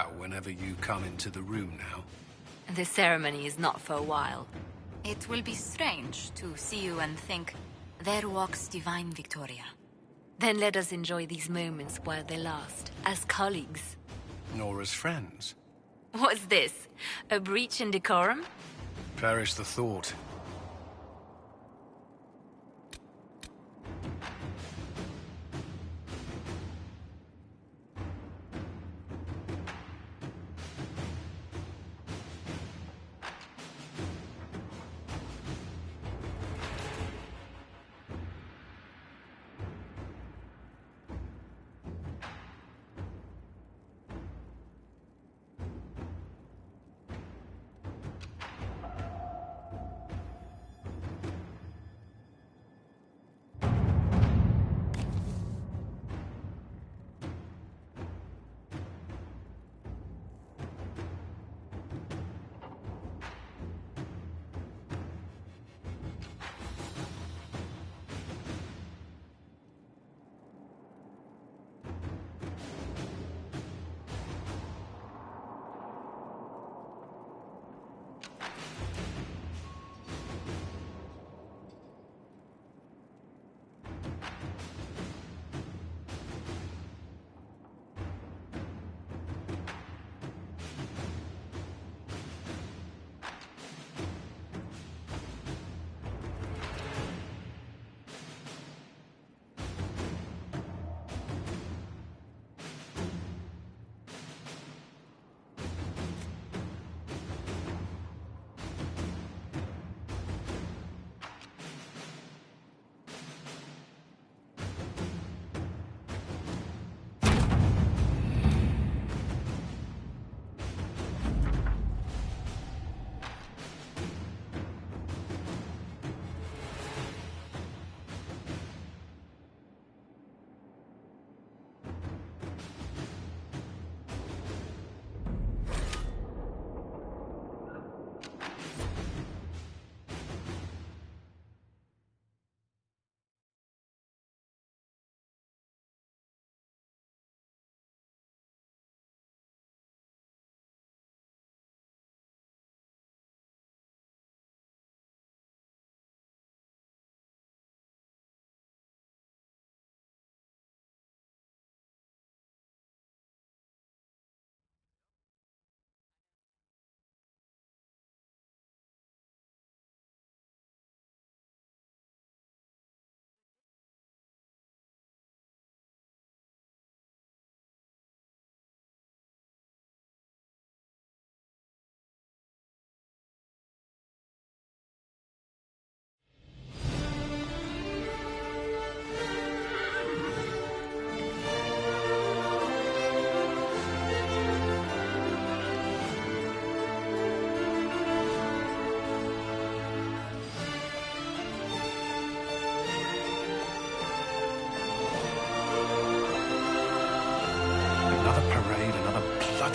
Whenever you come into the room now. The ceremony is not for a while. It will be strange to see you and think, there walks divine Victoria. Then let us enjoy these moments while they last, as colleagues. Nor as friends. What's this? A breach in decorum? Perish the thought.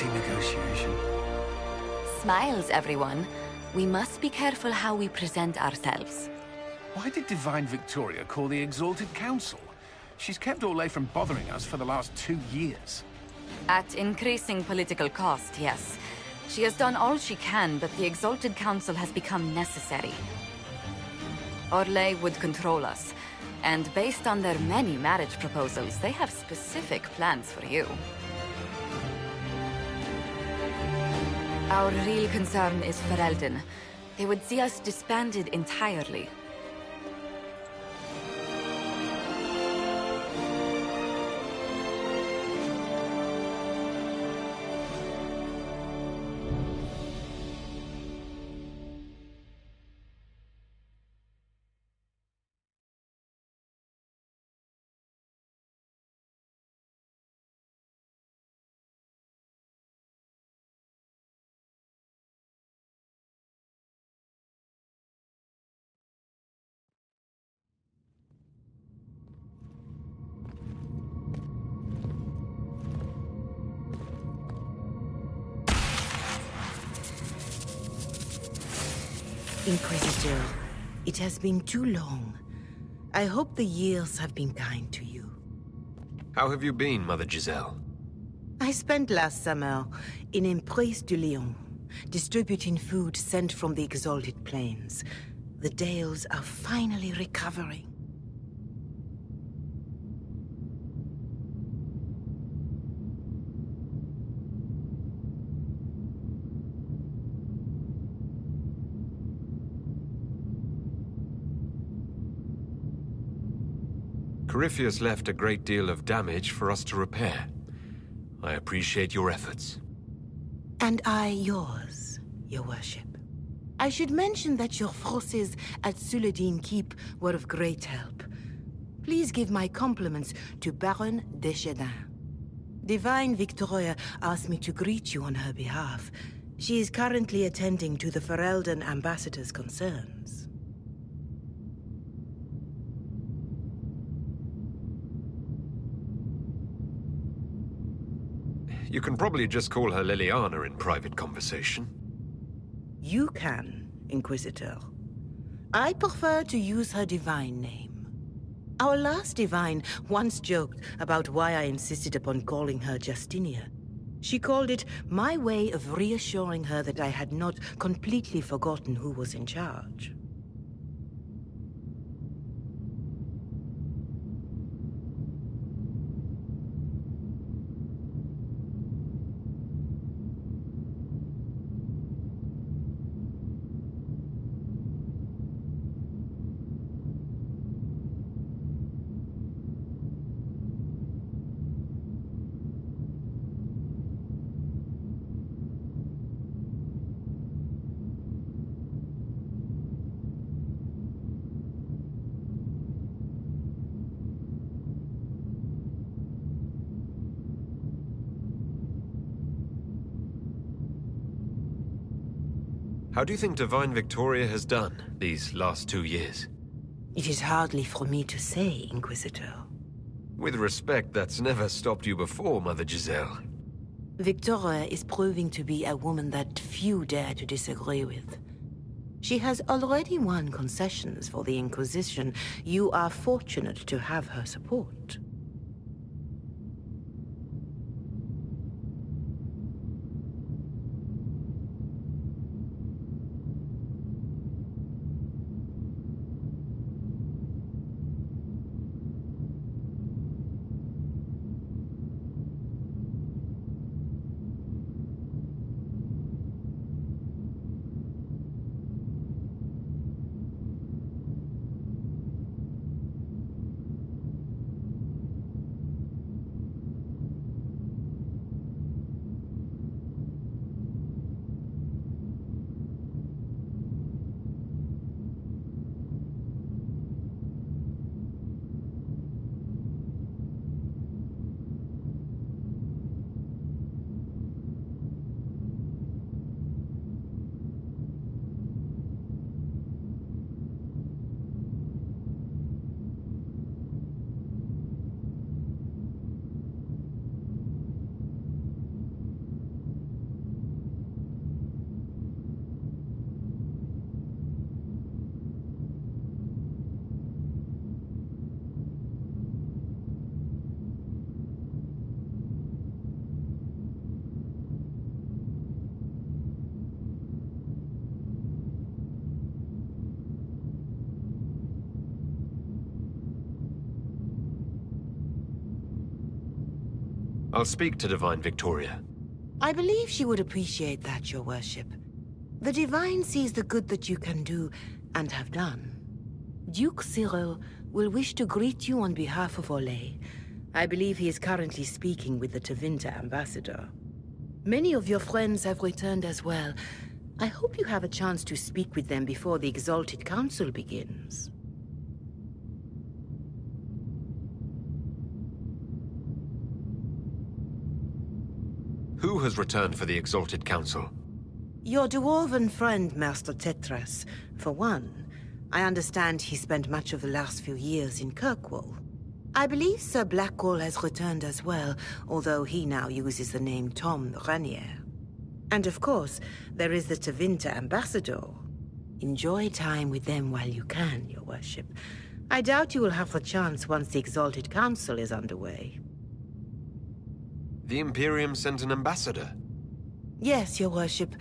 Negotiation. Smiles, everyone. We must be careful how we present ourselves. Why did Divine Victoria call the Exalted Council? She's kept Orlais from bothering us for the last 2 years. At increasing political cost, yes. She has done all she can, but the Exalted Council has become necessary. Orlais would control us, and based on their many marriage proposals, they have specific plans for you. Our real concern is Ferelden. They would see us disbanded entirely. Inquisitor, it has been too long. I hope the years have been kind to you. How have you been, Mother Giselle? I spent last summer in Emprise du Lion, distributing food sent from the Exalted Plains. The Dales are finally recovering. Corypheus left a great deal of damage for us to repair. I appreciate your efforts. And I yours, your worship. I should mention that your forces at Suladin Keep were of great help. Please give my compliments to Baron Deschedin. Divine Victoria asked me to greet you on her behalf. She is currently attending to the Ferelden ambassador's concerns. You can probably just call her Liliana in private conversation. You can, Inquisitor. I prefer to use her divine name. Our last divine once joked about why I insisted upon calling her Justinia. She called it my way of reassuring her that I had not completely forgotten who was in charge. How do you think Divine Victoria has done these last 2 years? It is hardly for me to say, Inquisitor. With respect, that's never stopped you before, Mother Giselle. Victoria is proving to be a woman that few dare to disagree with. She has already won concessions for the Inquisition. You are fortunate to have her support. I'll speak to Divine Victoria. I believe she would appreciate that, your worship. The Divine sees the good that you can do, and have done. Duke Cyril will wish to greet you on behalf of Olay. I believe he is currently speaking with the Tevinter ambassador. Many of your friends have returned as well. I hope you have a chance to speak with them before the Exalted Council begins. Who has returned for the Exalted Council? Your dwarven friend, Master Tetras. For one, I understand he spent much of the last few years in Kirkwall. I believe Sir Blackwall has returned as well, although he now uses the name Tom Ranier. And of course, there is the Tevinter ambassador. Enjoy time with them while you can, your worship. I doubt you will have the chance once the Exalted Council is underway. The Imperium sent an ambassador. Yes, your worship.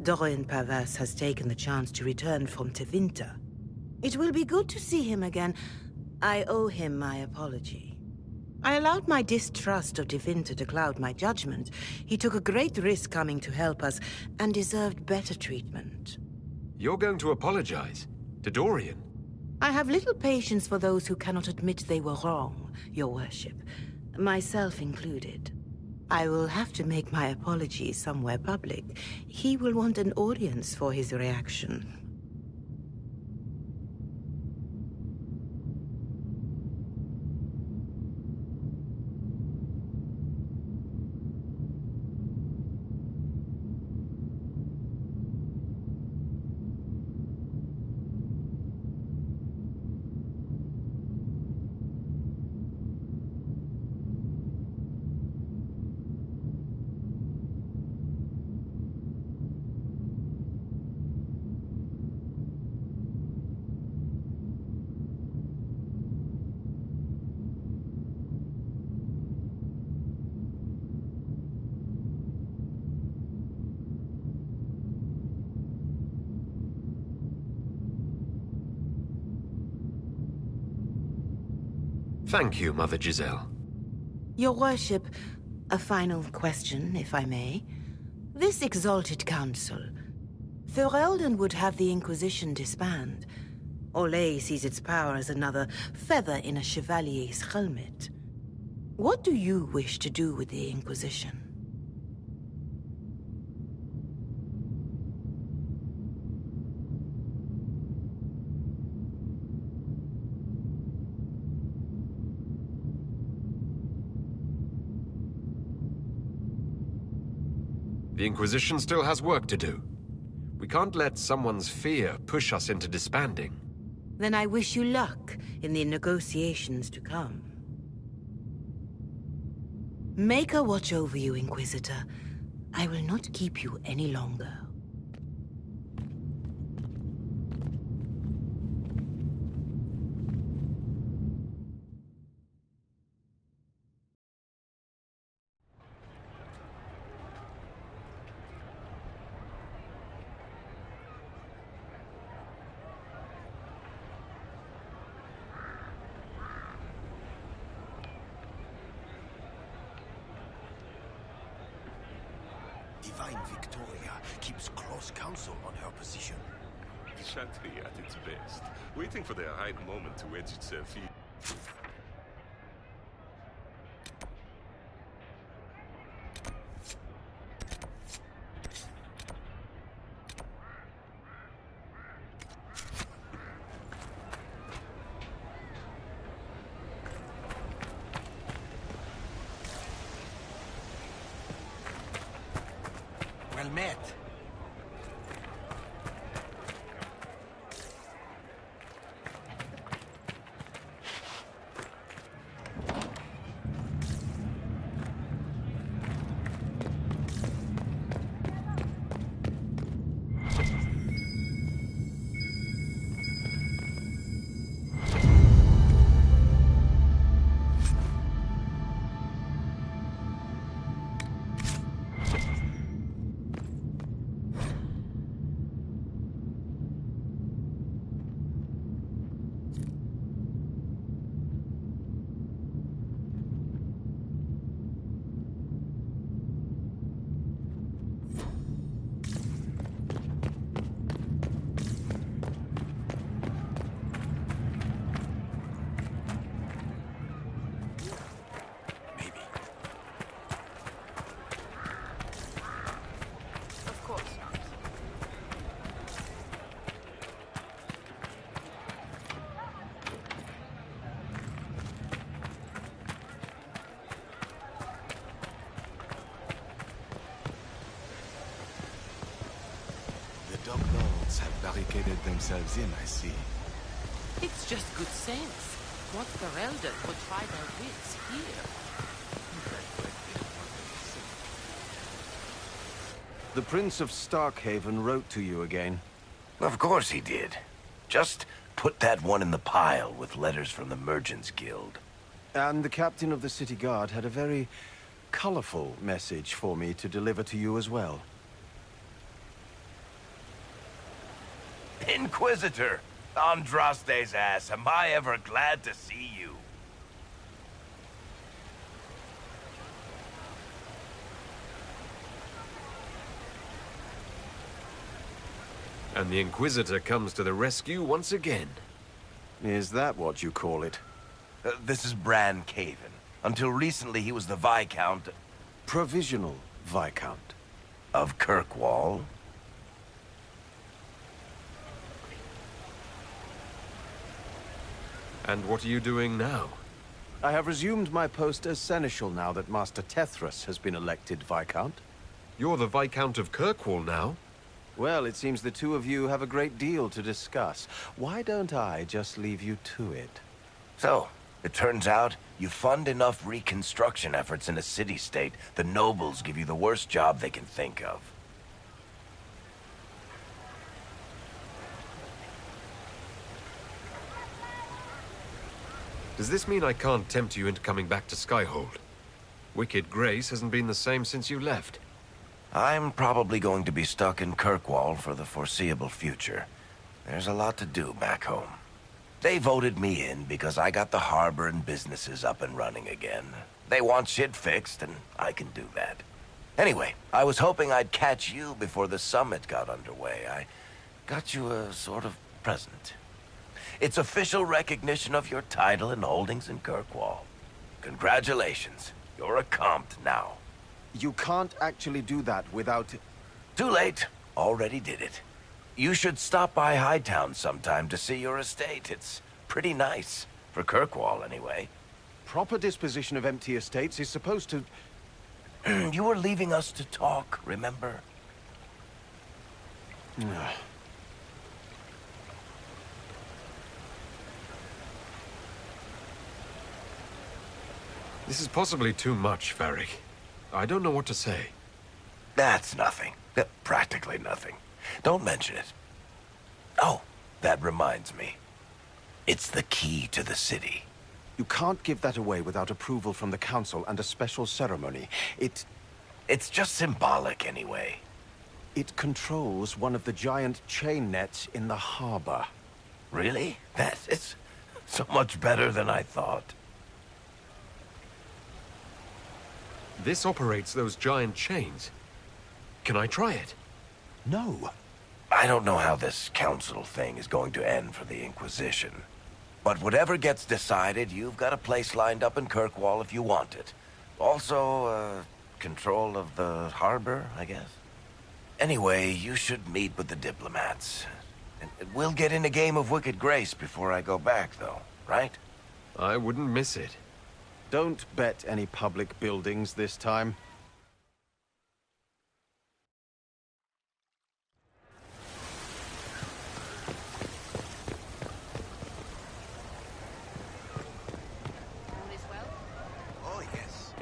Dorian Pavas has taken the chance to return from Tevinter. It will be good to see him again. I owe him my apology. I allowed my distrust of Tevinter to cloud my judgment. He took a great risk coming to help us, and deserved better treatment. You're going to apologize? To Dorian? I have little patience for those who cannot admit they were wrong, your worship. Myself included. I will have to make my apology somewhere public. He will want an audience for his reaction. Thank you, Mother Giselle. Your worship, a final question, if I may. This exalted council, Ferelden would have the Inquisition disband. Olay sees its power as another feather in a chevalier's helmet. What do you wish to do with the Inquisition? The Inquisition still has work to do. We can't let someone's fear push us into disbanding. Then I wish you luck in the negotiations to come. Maker watch over you, Inquisitor. I will not keep you any longer. Divine Victoria keeps close counsel on her position. Chatty at its best, waiting for the right moment to wedge itself in. Well met. Dog-Lords have barricaded themselves in, I see. It's just good sense. What Ferelden would try their wits here? The Prince of Starkhaven wrote to you again. Of course he did. Just put that one in the pile with letters from the Merchants Guild. And the captain of the city guard had a very colorful message for me to deliver to you as well. Inquisitor! Andraste's ass, am I ever glad to see you. And the Inquisitor comes to the rescue once again. Is that what you call it? This is Bran Caven. Until recently, he was the Viscount Provisional Viscount. of Kirkwall. And what are you doing now? I have resumed my post as Seneschal now that Master Tethras has been elected Viscount. You're the Viscount of Kirkwall now? Well, it seems the two of you have a great deal to discuss. Why don't I just leave you to it? So, it turns out you fund enough reconstruction efforts in a city-state, the nobles give you the worst job they can think of. Does this mean I can't tempt you into coming back to Skyhold? Wicked Grace hasn't been the same since you left. I'm probably going to be stuck in Kirkwall for the foreseeable future. There's a lot to do back home. They voted me in because I got the harbor and businesses up and running again. They want shit fixed, and I can do that. Anyway, I was hoping I'd catch you before the summit got underway. I got you a sort of present. It's official recognition of your title and holdings in Kirkwall. Congratulations. You're a compt now. You can't actually do that without... Too late. Already did it. You should stop by Hightown sometime to see your estate. It's pretty nice. For Kirkwall, anyway. Proper disposition of empty estates is supposed to... You were leaving us to talk, remember? This is possibly too much, Varric. I don't know what to say. That's nothing. Practically nothing. Don't mention it. Oh, that reminds me. It's the key to the city. You can't give that away without approval from the council and a special ceremony. It's just symbolic anyway. It controls one of the giant chain nets in the harbor. Really? That is so much better than I thought. This operates those giant chains. Can I try it? No. I don't know how this council thing is going to end for the Inquisition. But whatever gets decided, you've got a place lined up in Kirkwall if you want it. Also, control of the harbor, I guess. Anyway, you should meet with the diplomats. And we'll get in a game of Wicked Grace before I go back, though, right? I wouldn't miss it. Don't bet any public buildings this time. Oh, yes.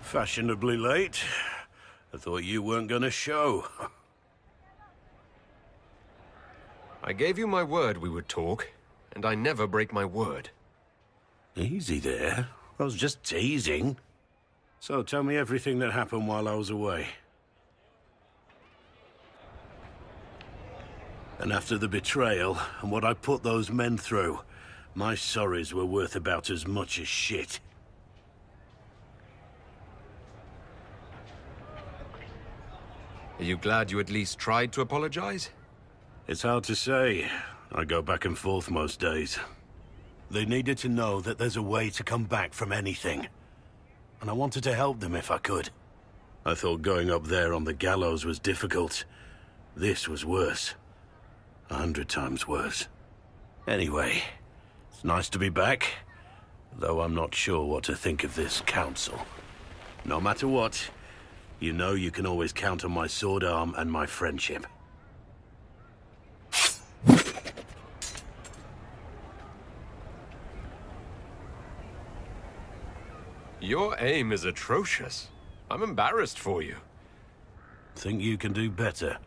Fashionably late. I thought you weren't gonna show. I gave you my word we would talk, and I never break my word. Easy there. I was just teasing. So tell me everything that happened while I was away. And after the betrayal, and what I put those men through, my sorries were worth about as much as shit. Are you glad you at least tried to apologize? It's hard to say. I go back and forth most days. They needed to know that there's a way to come back from anything. And I wanted to help them if I could. I thought going up there on the gallows was difficult. This was worse. 100 times worse. Anyway, it's nice to be back, though I'm not sure what to think of this council. No matter what, you know you can always count on my sword arm and my friendship. Your aim is atrocious. I'm embarrassed for you. Think you can do better?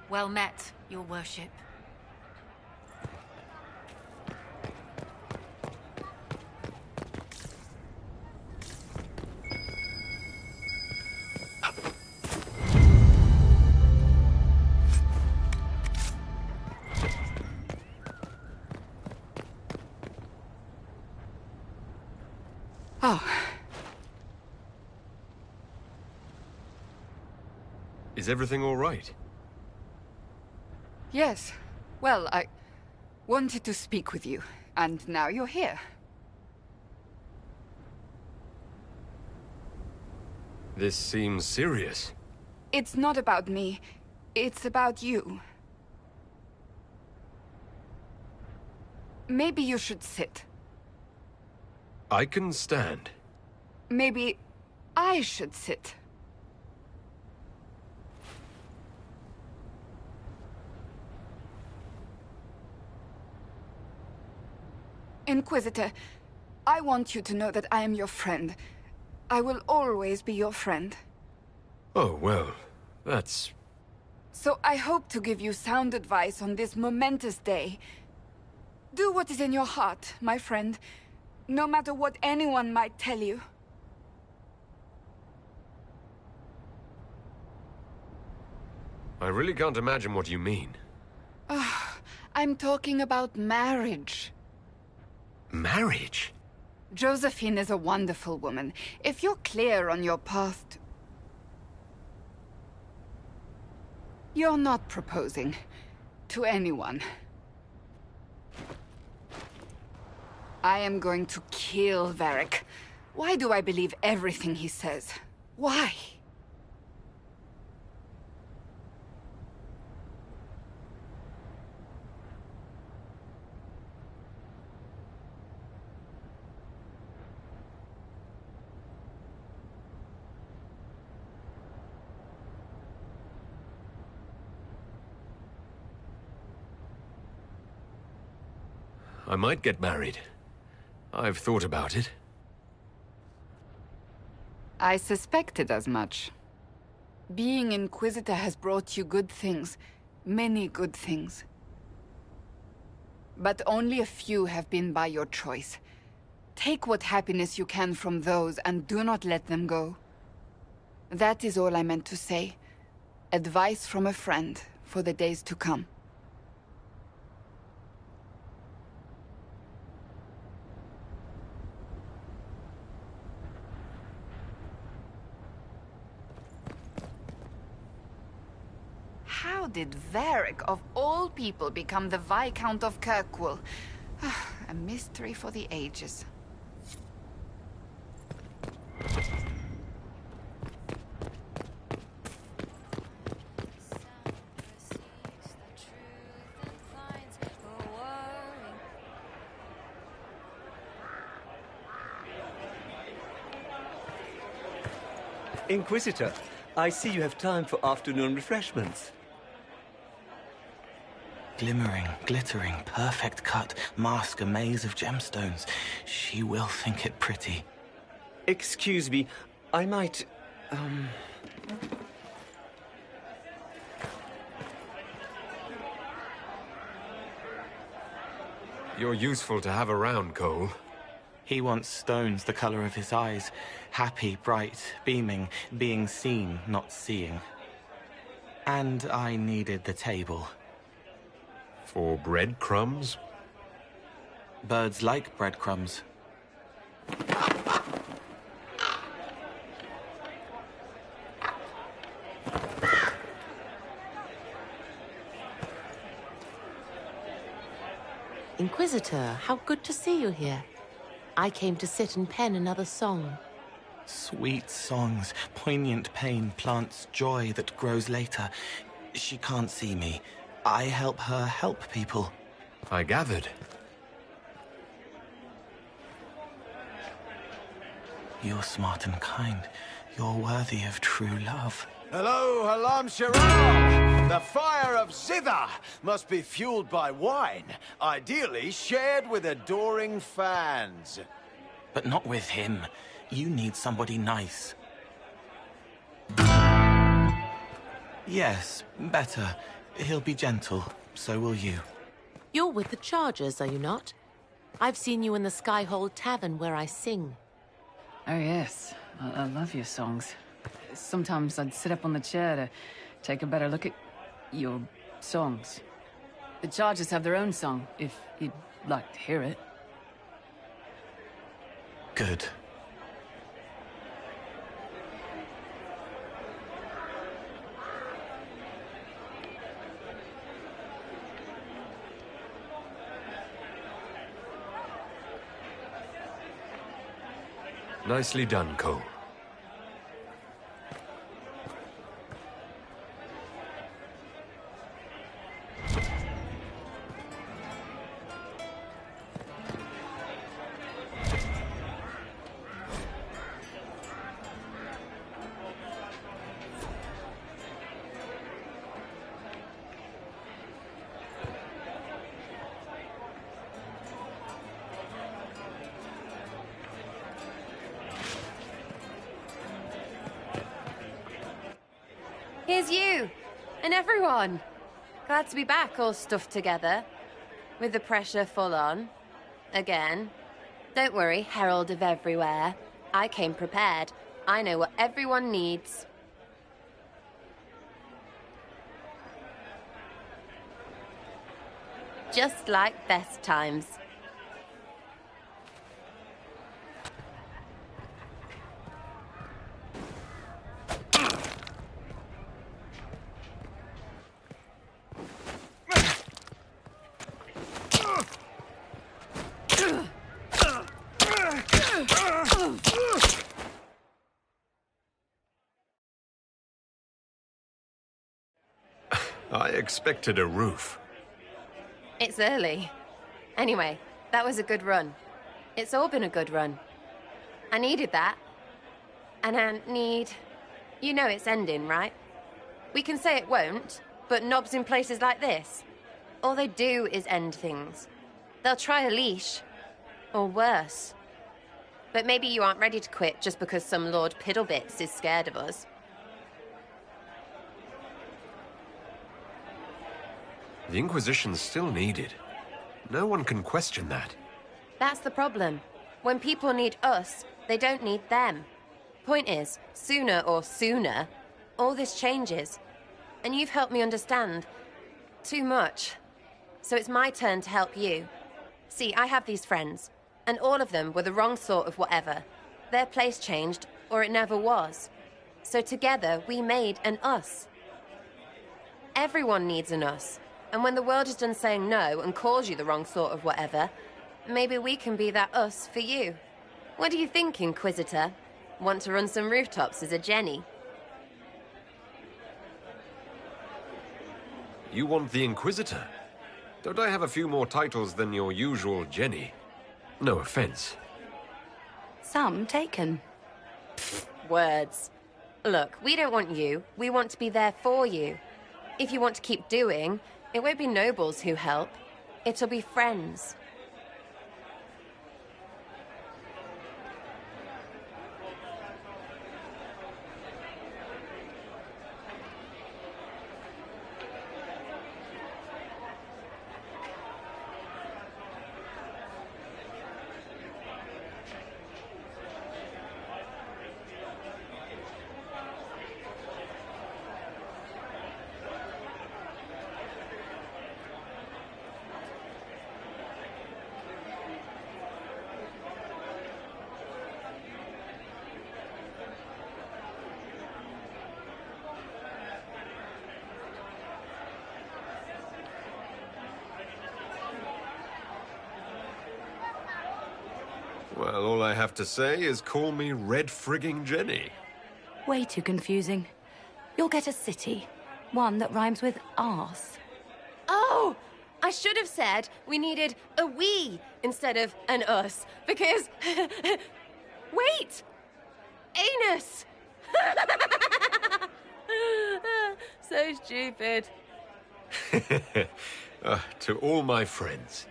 Well met, your worship. Oh. Is everything all right? Yes. Well, I wanted to speak with you, and now you're here. This seems serious. It's not about me. It's about you. Maybe you should sit. I can stand. Maybe I should sit. Inquisitor, I want you to know that I am your friend. I will always be your friend. Oh, well, that's... So I hope to give you sound advice on this momentous day. Do what is in your heart, my friend, no matter what anyone might tell you. I really can't imagine what you mean. I'm talking about marriage. Marriage? Josephine is a wonderful woman. If you're clear on your path to... You're not proposing to anyone. I am going to kill Varric. Why do I believe everything he says? Why? I might get married. I've thought about it. I suspected as much. Being Inquisitor has brought you good things. Many good things. But only a few have been by your choice. Take what happiness you can from those and do not let them go. That is all I meant to say. Advice from a friend for the days to come. did Varric, of all people, become the Viscount of Kirkwall? A mystery for the ages. Inquisitor, I see you have time for afternoon refreshments. Glimmering, glittering, perfect cut, mask a maze of gemstones. She will think it pretty. Excuse me, I might, You're useful to have around, Cole. He wants stones the color of his eyes. Happy, bright, beaming, being seen, not seeing. And I needed the table. For breadcrumbs? Birds like breadcrumbs. Inquisitor, how good to see you here. I came to sit and pen another song. Sweet songs, poignant pain plants joy that grows later. She can't see me. I help her help people. I gathered. You're smart and kind. You're worthy of true love. Hello, Halam Sharam! The fire of Zither must be fueled by wine, ideally shared with adoring fans. But not with him. You need somebody nice. Yes, better. He'll be gentle, so will you. You're with the Chargers, are you not? I've seen you in the Skyhold Tavern where I sing. Oh yes, I love your songs. Sometimes I'd sit up on the chair to take a better look at your songs. The Chargers have their own song, if you'd like to hear it. Good. Nicely done, Cole. Here's you! And everyone! Glad to be back, all stuffed together. With the pressure full on. Again. Don't worry, Herald of Everywhere. I came prepared. I know what everyone needs. Just like best times. I expected a roof. It's early. Anyway, that was a good run. It's all been a good run. I needed that. And I need... You know it's ending, right? We can say it won't, but knobs in places like this, all they do is end things. They'll try a leash. Or worse. But maybe you aren't ready to quit just because some Lord Piddlebits is scared of us. The Inquisition's still needed. No one can question that. That's the problem. When people need us, they don't need them. Point is, sooner, all this changes. And you've helped me understand. Too much. So it's my turn to help you. See, I have these friends, and all of them were the wrong sort of whatever. Their place changed, or it never was. So together, we made an us. Everyone needs an us. And when the world is done saying no and calls you the wrong sort of whatever, maybe we can be that us for you. What do you think, Inquisitor? Want to run some rooftops as a Jenny? You want the Inquisitor? Don't I have a few more titles than your usual Jenny? No offense. Some taken. Words. Look, we don't want you. We want to be there for you. If you want to keep doing, it won't be nobles who help. It'll be friends. Well, all I have to say is call me Red Frigging Jenny. Way too confusing. You'll get a city. One that rhymes with arse. Oh! I should have said we needed a we instead of an us, because... Wait! Anus! So stupid. To all my friends.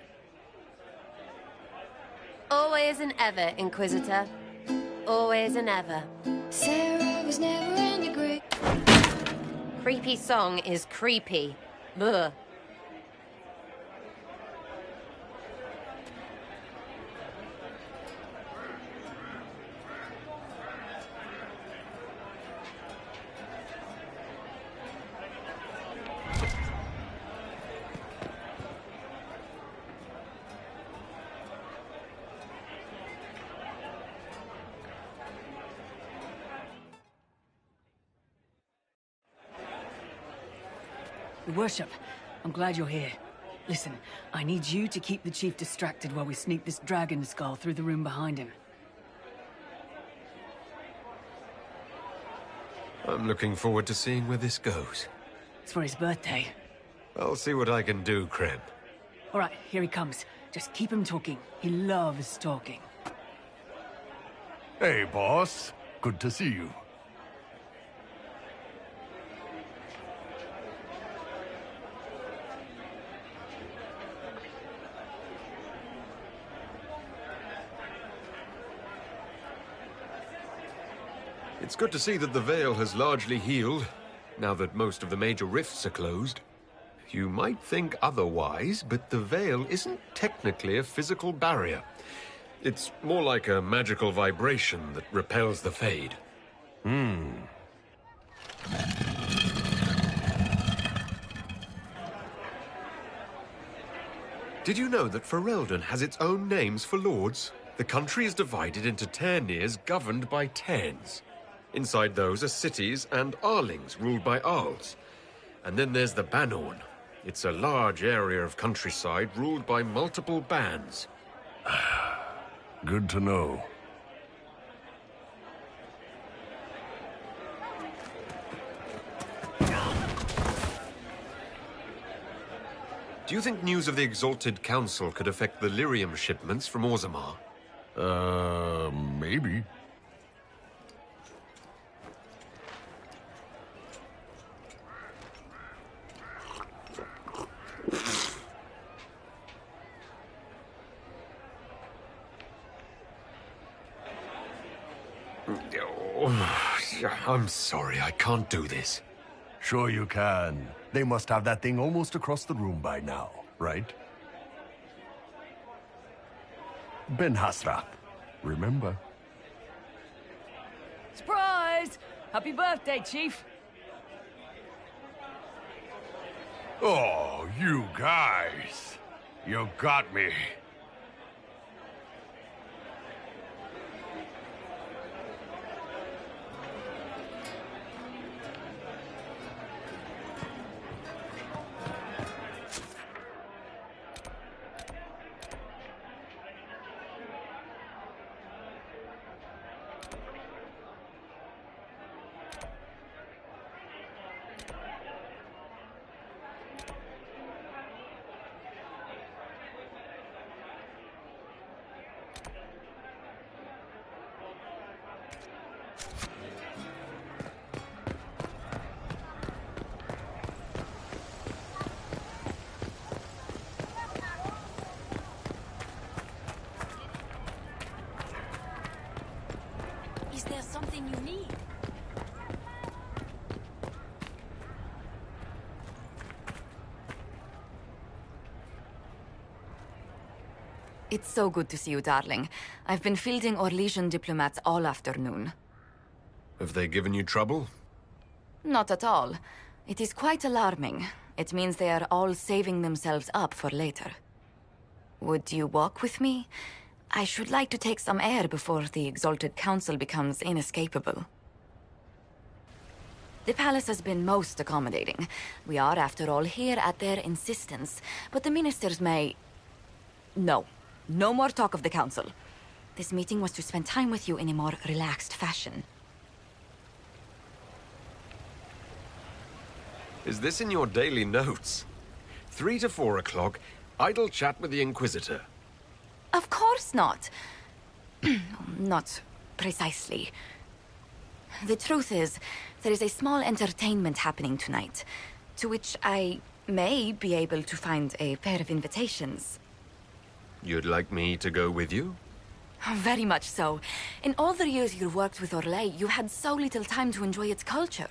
Always and ever, Inquisitor. Always and ever. Sarah was never in the group. Creepy song is creepy. Ugh. Your Worship, I'm glad you're here. Listen, I need you to keep the Chief distracted while we sneak this dragon skull through the room behind him. I'm looking forward to seeing where this goes. It's for his birthday. I'll see what I can do, Krem. All right, here he comes. Just keep him talking. He loves talking. Hey, boss. Good to see you. It's good to see that the Veil has largely healed, now that most of the major rifts are closed. You might think otherwise, but the Veil isn't technically a physical barrier. It's more like a magical vibration that repels the Fade. Did you know that Ferelden has its own names for lords? The country is divided into Ternirs governed by Terns. Inside those are cities and Arlings ruled by Arls. And then there's the Banorn. It's a large area of countryside ruled by multiple bands. Good to know. Do you think news of the Exalted Council could affect the lyrium shipments from Orzammar? Maybe. I'm sorry, I can't do this. Sure you can. They must have that thing almost across the room by now, right? Ben Hasrat, remember? Surprise! Happy birthday, Chief! Oh, you guys. You got me. something you need. It's so good to see you, darling. I've been fielding Orlesian diplomats all afternoon. Have they given you trouble? Not at all. It is quite alarming. It means they are all saving themselves up for later. Would you walk with me? I should like to take some air before the Exalted Council becomes inescapable. The palace has been most accommodating. We are, after all, here at their insistence. But the ministers may... No. No more talk of the council. This meeting was to spend time with you in a more relaxed fashion. Is this in your daily notes? 3 to 4 o'clock, idle chat with the Inquisitor. Of course not. Not precisely. The truth is, there is a small entertainment happening tonight, to which I may be able to find a pair of invitations. You'd like me to go with you? Very much so. In all the years you worked with Orlais, you had so little time to enjoy its culture.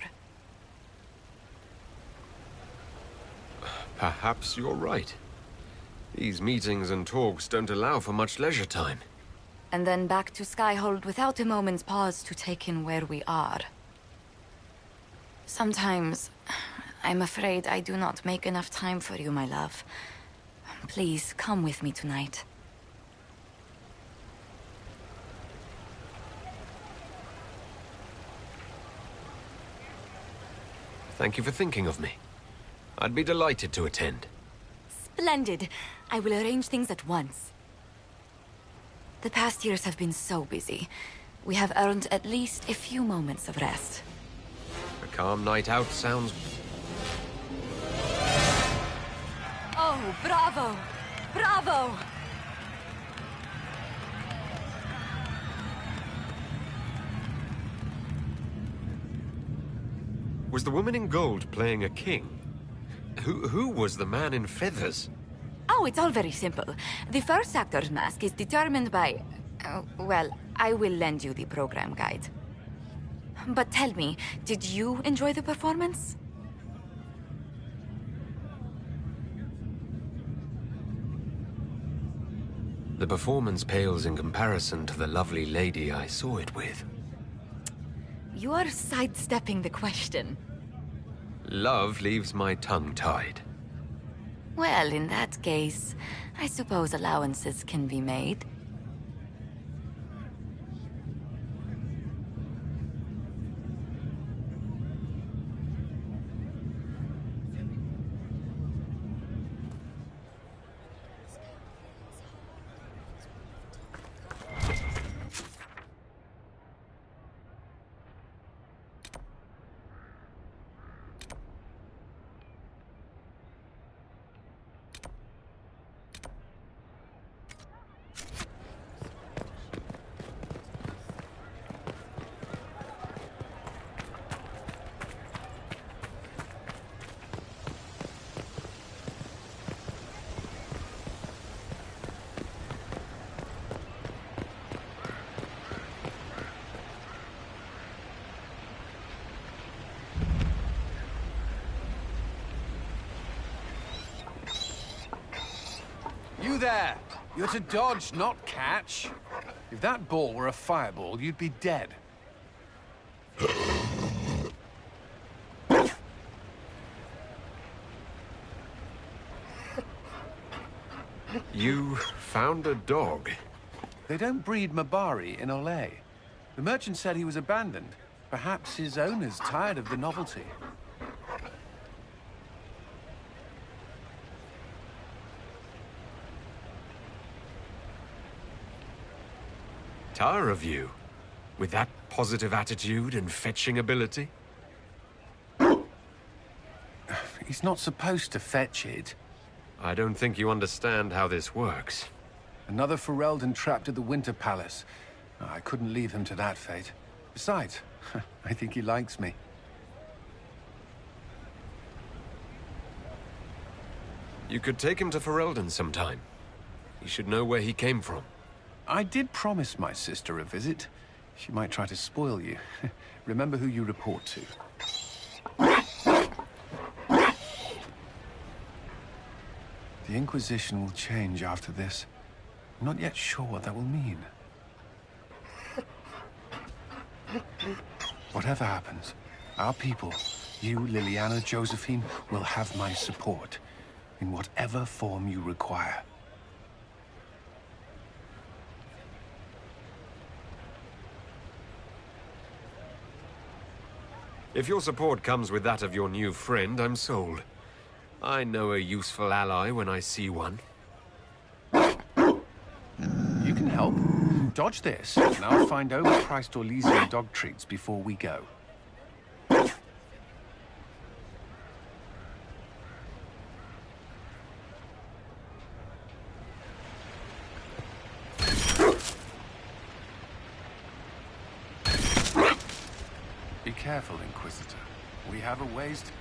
Perhaps you're right. These meetings and talks don't allow for much leisure time. And then back to Skyhold without a moment's pause to take in where we are. Sometimes, I'm afraid I do not make enough time for you, my love. Please, come with me tonight. Thank you for thinking of me. I'd be delighted to attend. Splendid. I will arrange things at once. The past years have been so busy. We have earned at least a few moments of rest. A calm night out sounds... Oh, bravo! Bravo! Was the woman in gold playing a king? Who was the man in feathers? Oh, it's all very simple. The first actor's mask is determined by... well, I will lend you the program guide. But tell me, did you enjoy the performance? The performance pales in comparison to the lovely lady I saw it with. You are sidestepping the question. Love leaves my tongue tied. Well, in that case, I suppose allowances can be made. You there! You're to dodge, not catch. If that ball were a fireball, you'd be dead. You found a dog? They don't breed Mabari in Olay. The merchant said he was abandoned. Perhaps his owner's tired of the novelty. Tire of you? With that positive attitude and fetching ability? He's not supposed to fetch it. I don't think you understand how this works. Another Ferelden trapped at the Winter Palace. I couldn't leave him to that fate. Besides, I think he likes me. You could take him to Ferelden sometime. He should know where he came from. I did promise my sister a visit. She might try to spoil you. Remember who you report to. The Inquisition will change after this. I'm not yet sure what that will mean. Whatever happens, our people, you, Liliana, Josephine, will have my support in whatever form you require. If your support comes with that of your new friend, I'm sold. I know a useful ally when I see one. You can help. Dodge this, and I'll find overpriced Orlesian dog treats before we go. Be careful, Inquisitor. We have a ways to...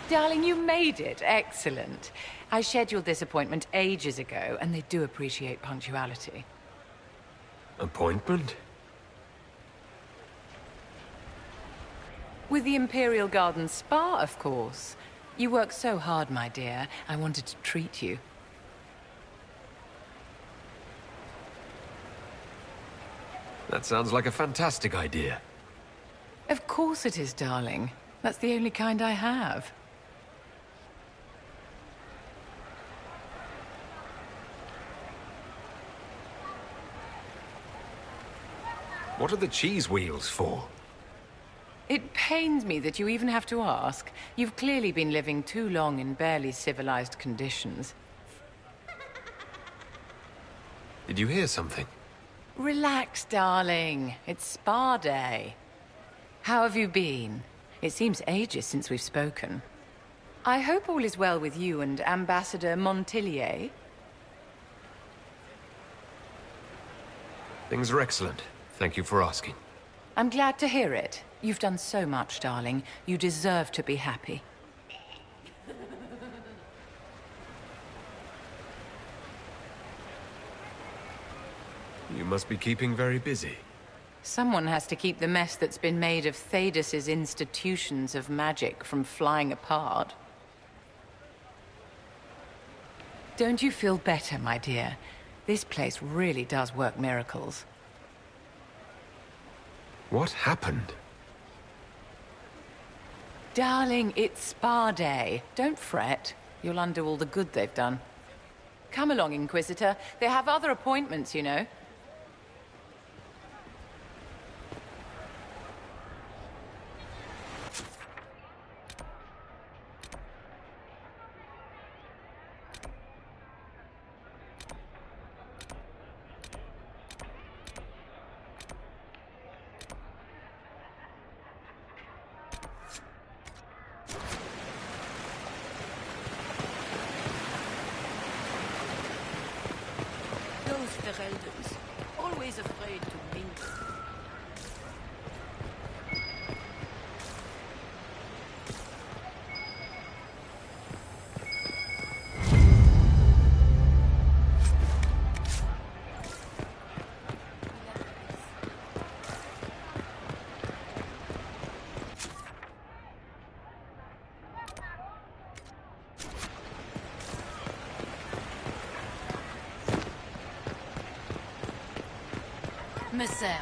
Darling, you made it. Excellent. I scheduled this appointment ages ago, and they do appreciate punctuality. Appointment? With the Imperial Garden Spa, of course. You work so hard, my dear. I wanted to treat you. That sounds like a fantastic idea. Of course it is, darling. That's the only kind I have. What are the cheese wheels for? It pains me that you even have to ask. You've clearly been living too long in barely civilized conditions. Did you hear something? Relax, darling. It's spa day. How have you been? It seems ages since we've spoken. I hope all is well with you and Ambassador Montillier. Things are excellent. Thank you for asking. I'm glad to hear it. You've done so much, darling. You deserve to be happy. You must be keeping very busy. Someone has to keep the mess that's been made of Thaddeus's institutions of magic from flying apart. Don't you feel better, my dear? This place really does work miracles. What happened? Darling, it's spa day. Don't fret. You'll undo all the good they've done. Come along, Inquisitor. They have other appointments, you know. Always afraid to mingle. Messer.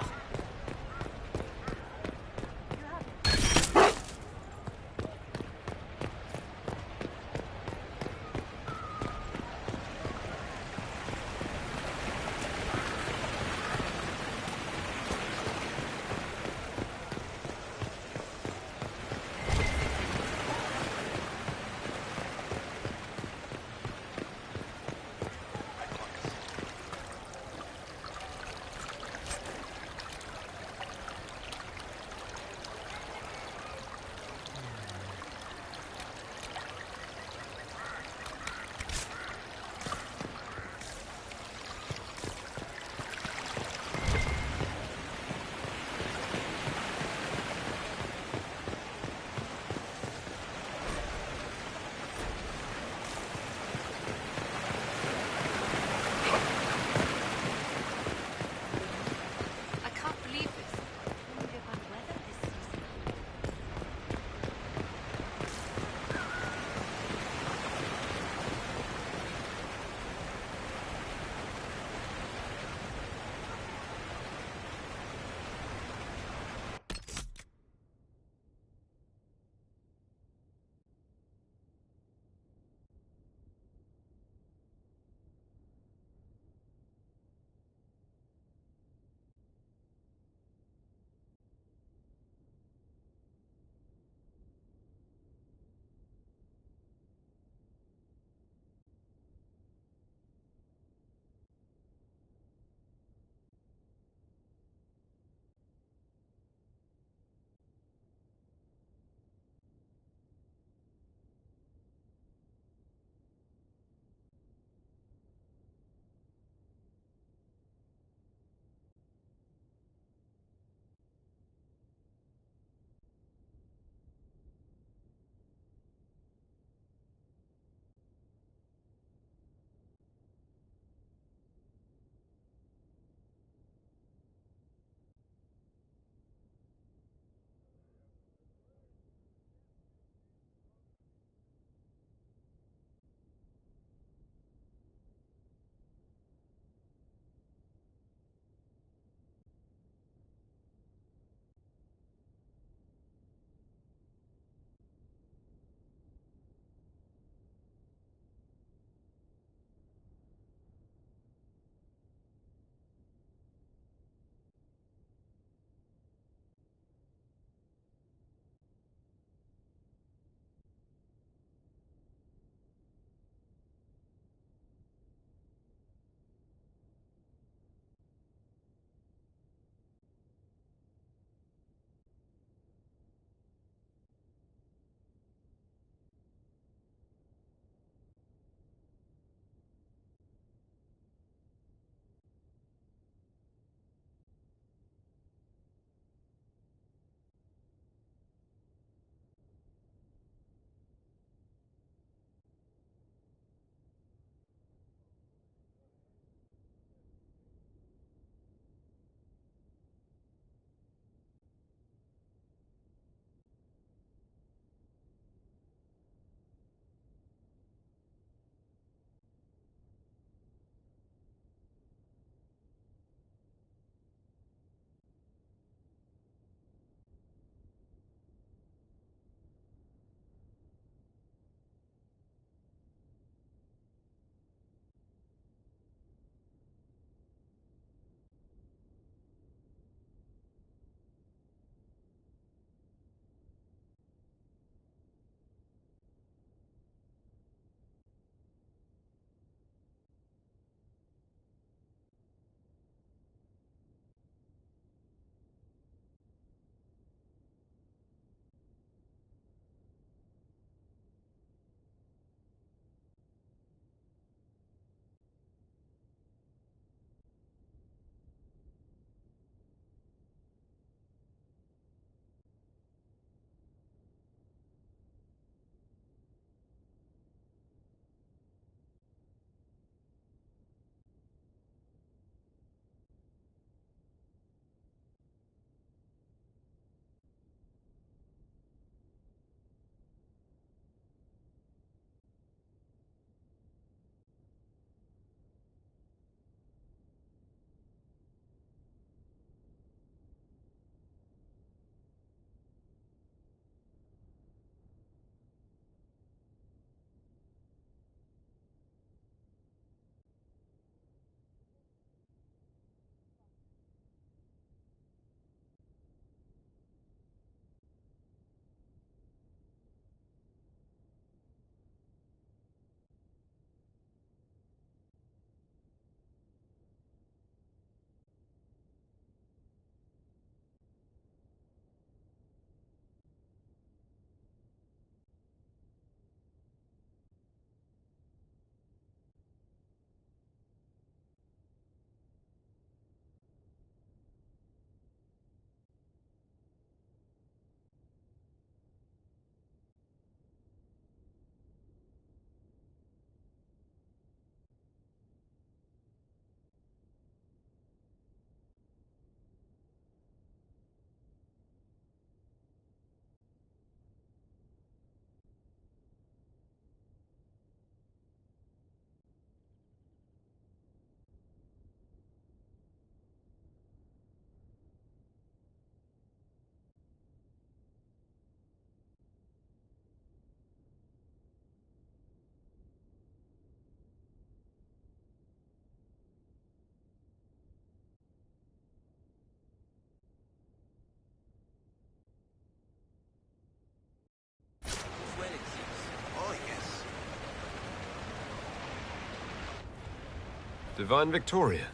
Divine Victoria,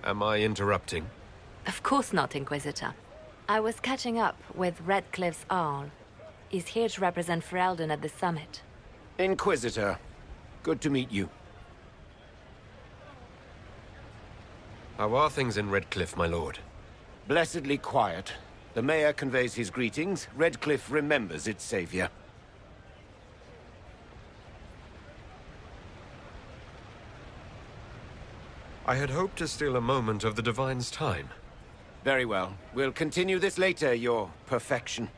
am I interrupting? Of course not, Inquisitor. I was catching up with Redcliffe's Arl. He's here to represent Ferelden at the summit. Inquisitor, good to meet you. How are things in Redcliffe, my lord? Blessedly quiet. The mayor conveys his greetings. Redcliffe remembers its savior. I had hoped to steal a moment of the Divine's time. Very well. We'll continue this later, your perfection.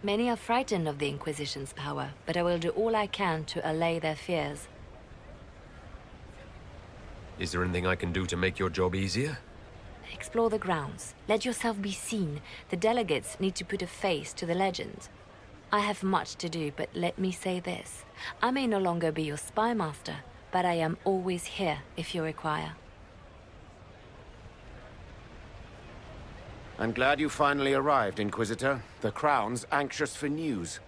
Many are frightened of the Inquisition's power, but I will do all I can to allay their fears. Is there anything I can do to make your job easier? Explore the grounds. Let yourself be seen. The delegates need to put a face to the legend. I have much to do, but let me say this. I may no longer be your spy master, but I am always here if you require. I'm glad you finally arrived, Inquisitor. The Crown's anxious for news.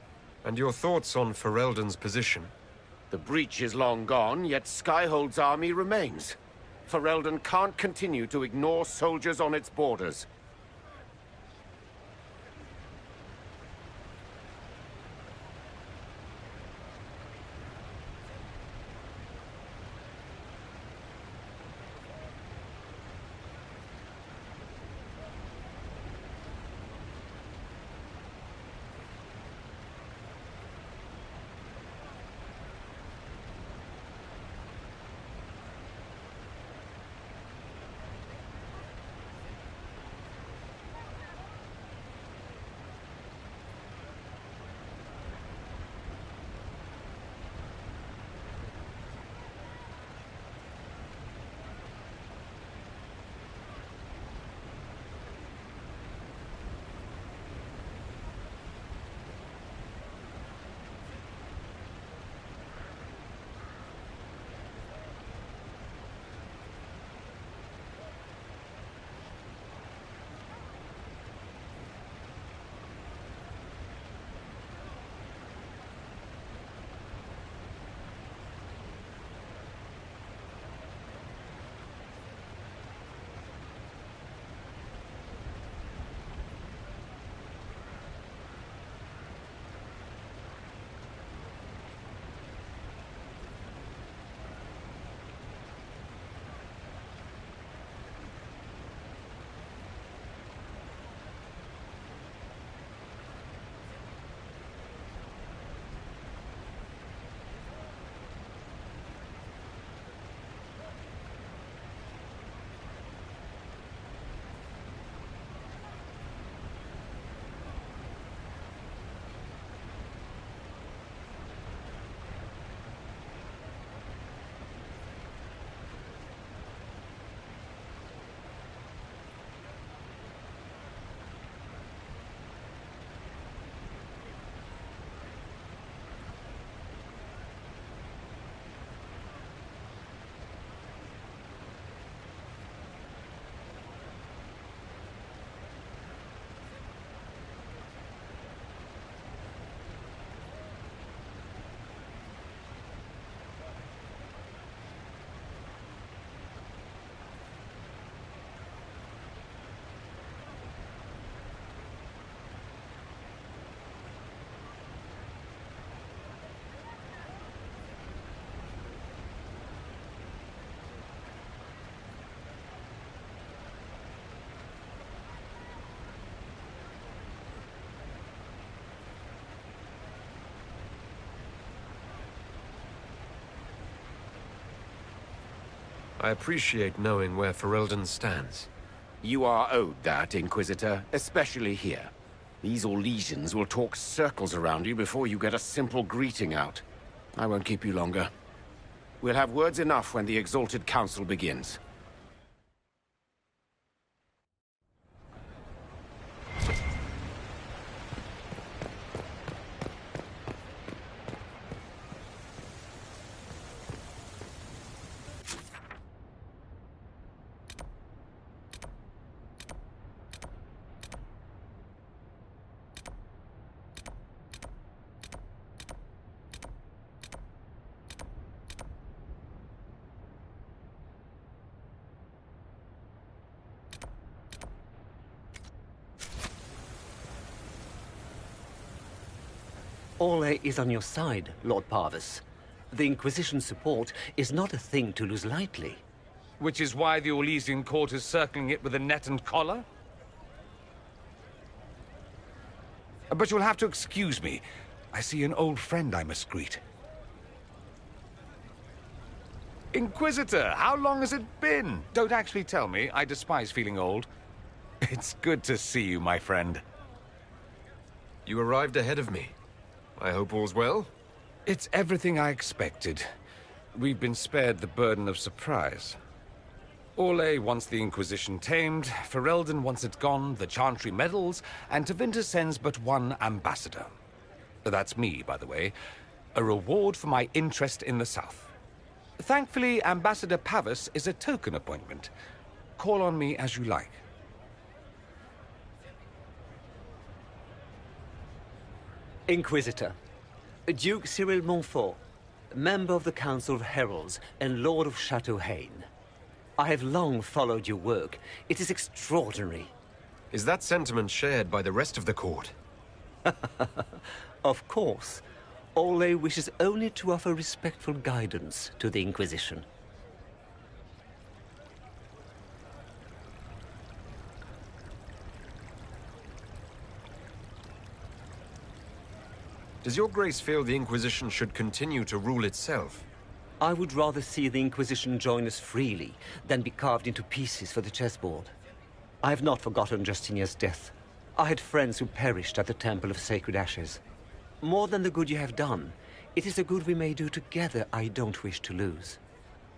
And your thoughts on Ferelden's position? The breach is long gone, yet Skyhold's army remains. Ferelden can't continue to ignore soldiers on its borders. I appreciate knowing where Ferelden stands. You are owed that, Inquisitor, especially here. These Orlesians will talk circles around you before you get a simple greeting out. I won't keep you longer. We'll have words enough when the Exalted Council begins. Ole is on your side, Lord Parvis. The Inquisition's support is not a thing to lose lightly. Which is why the Orlesian court is circling it with a net and collar? But you'll have to excuse me. I see an old friend I must greet. Inquisitor, how long has it been? Don't actually tell me. I despise feeling old. It's good to see you, my friend. You arrived ahead of me. I hope all's well? It's everything I expected. We've been spared the burden of surprise. Orlais wants the Inquisition tamed, Ferelden wants it gone, the Chantry meddles, and Tevinter sends but one ambassador. That's me, by the way. A reward for my interest in the South. Thankfully, Ambassador Pavis is a token appointment. Call on me as you like. Inquisitor, Duke Cyril Montfort, member of the Council of Heralds and Lord of Chateau Haine. I have long followed your work. It is extraordinary. Is that sentiment shared by the rest of the court? Of course. Ole wishes only to offer respectful guidance to the Inquisition. Does your grace feel the Inquisition should continue to rule itself? I would rather see the Inquisition join us freely than be carved into pieces for the chessboard. I have not forgotten Justinian's death. I had friends who perished at the Temple of Sacred Ashes. More than the good you have done, it is the good we may do together I don't wish to lose.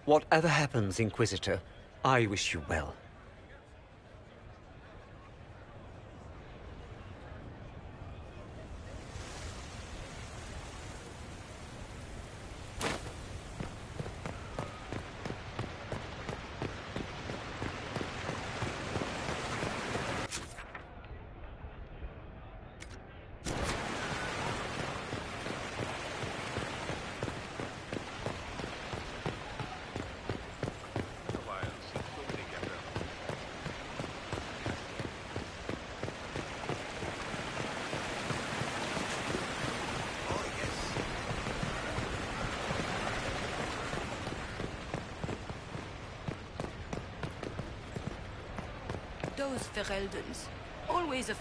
Whatever happens, Inquisitor, I wish you well. Those Fereldens, always a...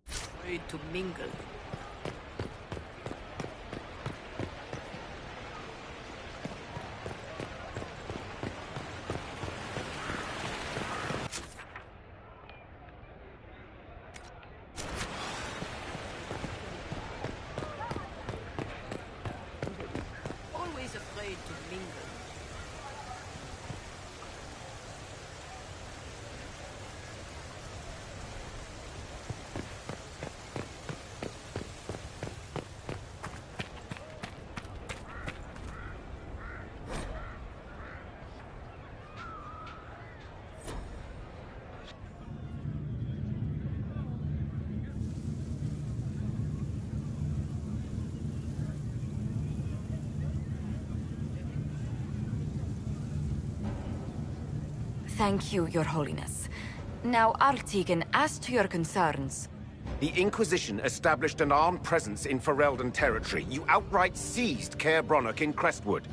afraid to mingle. Thank you, Your Holiness. Now, Artigan, as to your concerns... The Inquisition established an armed presence in Ferelden territory. You outright seized Caer Bronach in Crestwood.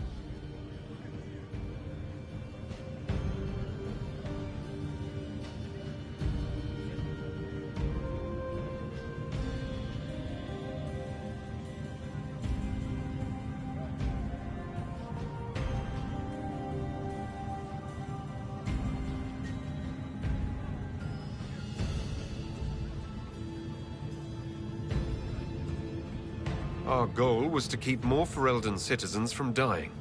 Our goal was to keep more Ferelden citizens from dying,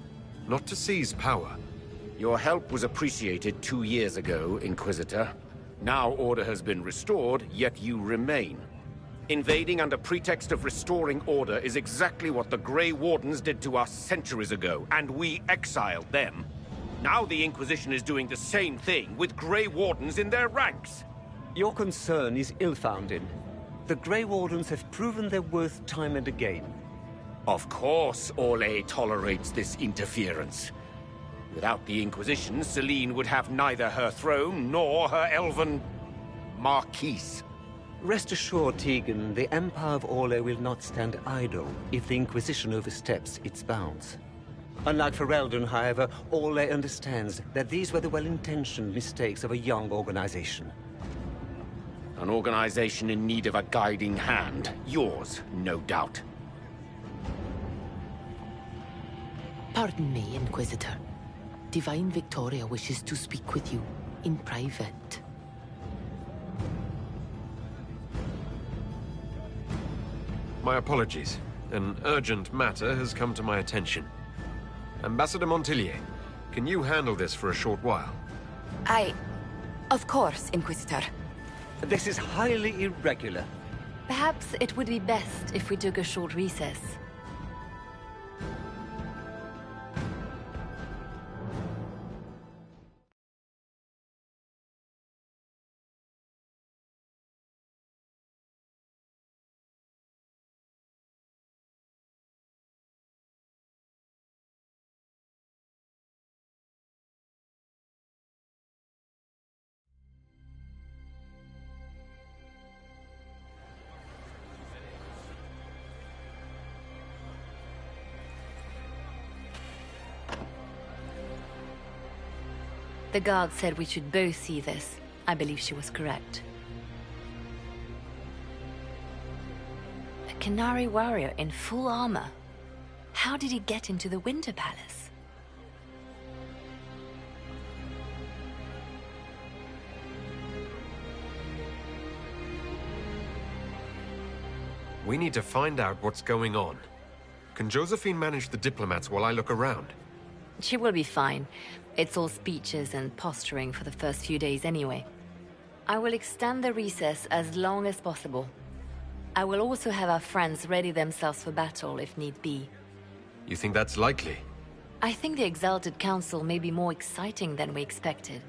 not to seize power. Your help was appreciated 2 years ago, Inquisitor. Now order has been restored, yet you remain. Invading under pretext of restoring order is exactly what the Grey Wardens did to us centuries ago, and we exiled them. Now the Inquisition is doing the same thing with Grey Wardens in their ranks. Your concern is ill-founded. The Grey Wardens have proven their worth time and again. Of course Orlais tolerates this interference. Without the Inquisition, Celine would have neither her throne nor her elven marquise. Rest assured, Tegan, the Empire of Orlais will not stand idle if the Inquisition oversteps its bounds. Unlike Ferelden, however, Orlais understands that these were the well-intentioned mistakes of a young organization. An organization in need of a guiding hand. Yours, no doubt. Pardon me, Inquisitor. Divine Victoria wishes to speak with you in private. My apologies. An urgent matter has come to my attention. Ambassador Montillier, can you handle this for a short while? Of course, Inquisitor. This is highly irregular. Perhaps it would be best if we took a short recess. The guard said we should both see this. I believe she was correct. A Canary warrior in full armor. How did he get into the Winter Palace? We need to find out what's going on. Can Josephine manage the diplomats while I look around? She will be fine. It's all speeches and posturing for the first few days anyway. I will extend the recess as long as possible. I will also have our friends ready themselves for battle if need be. You think that's likely? I think the Exalted Council may be more exciting than we expected.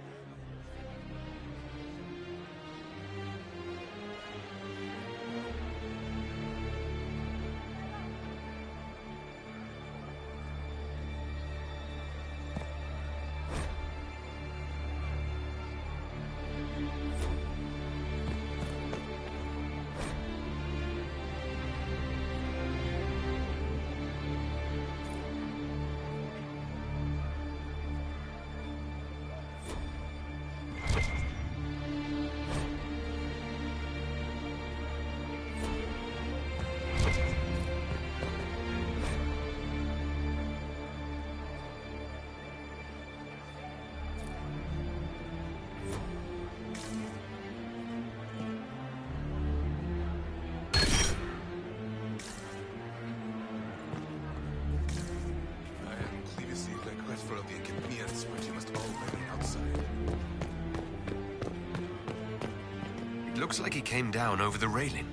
It looks like he came down over the railing.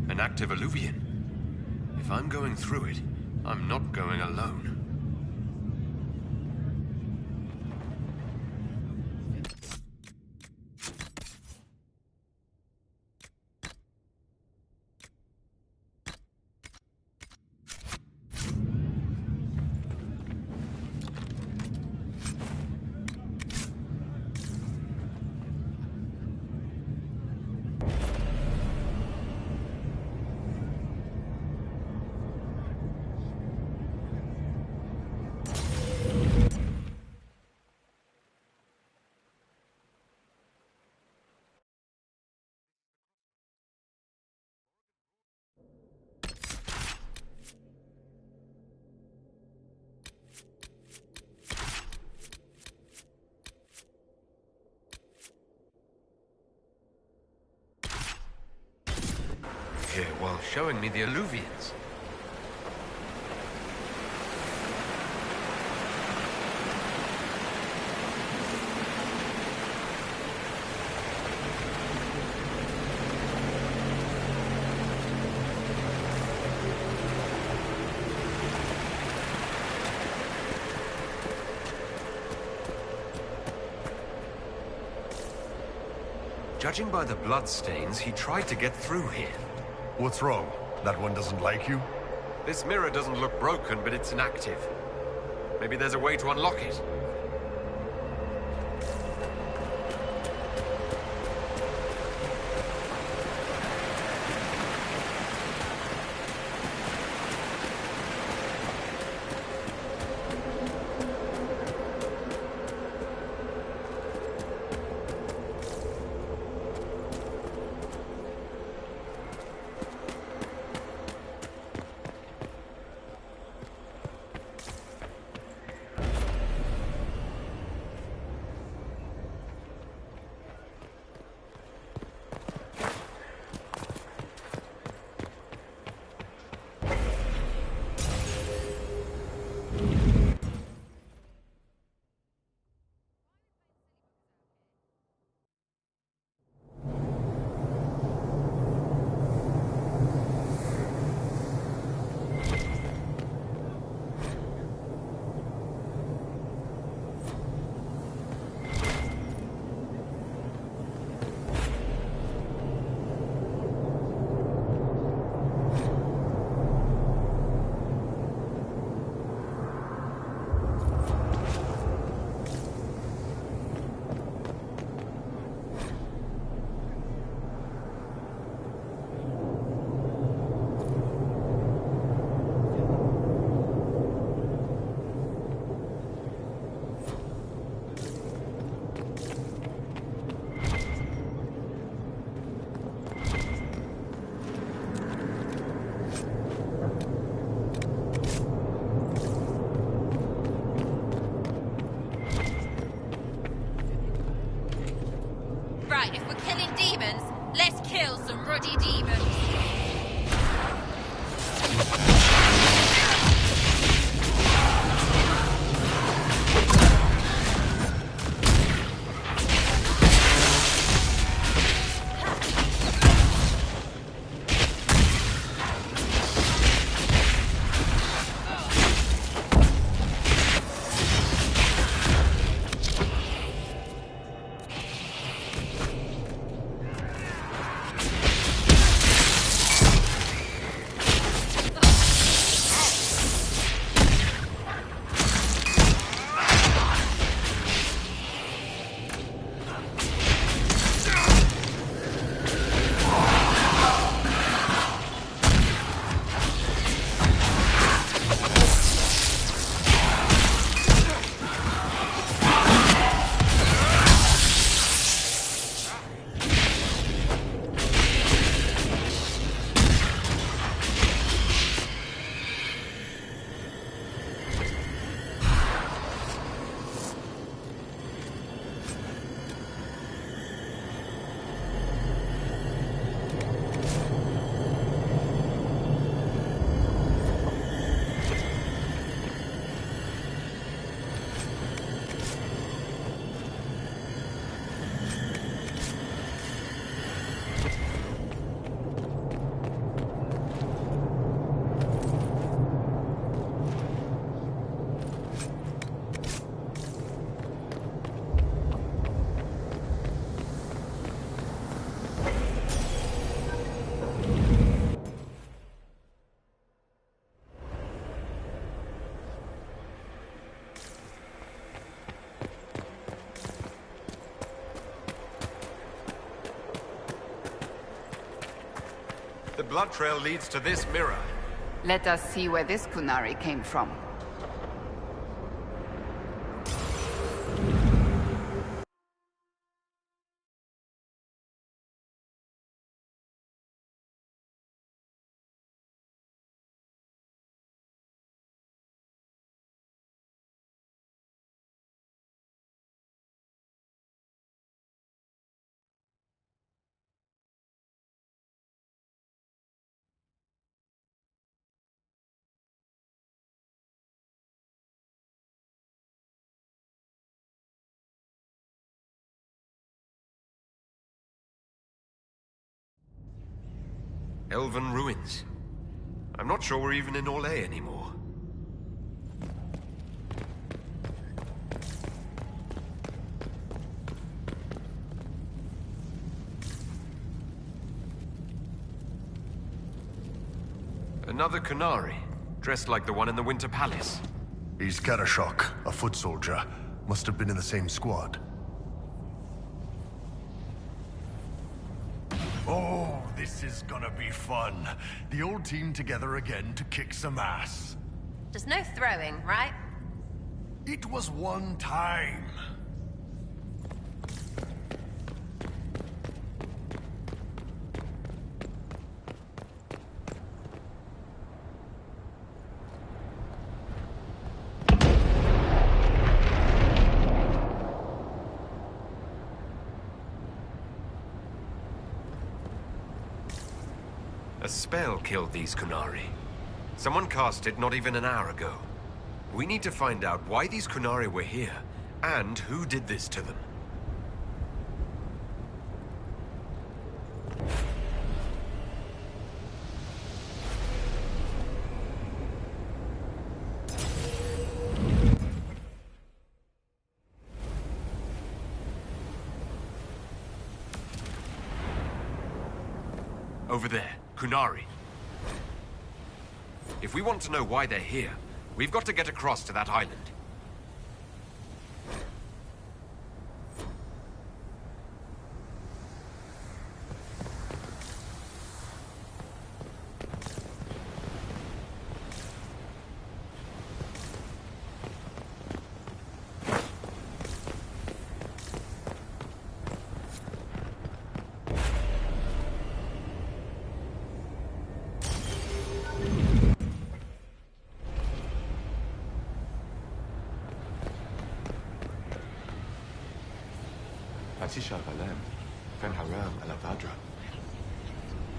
An active Alluvian. If I'm going through it, I'm not going alone. here while showing me the alluvians. Judging by the bloodstains, he tried to get through here. What's wrong? That one doesn't like you? This mirror doesn't look broken, but it's inactive. Maybe there's a way to unlock it. Right, if we're killing demons, let's kill some ruddy demons. The blood trail leads to this mirror. Let us see where this Kunari came from. Elven ruins. I'm not sure we're even in Orlais anymore. Another Kunari, dressed like the one in the Winter Palace. He's Karashok, a foot soldier. Must have been in the same squad. Oh, this is gonna be fun. The old team together again to kick some ass. There's no throwing, right? It was one time. A spell killed these Kunari. Someone cast it not even an hour ago. We need to find out why these Kunari were here, and who did this to them. Over there, Kunari. If we want to know why they're here, we've got to get across to that island.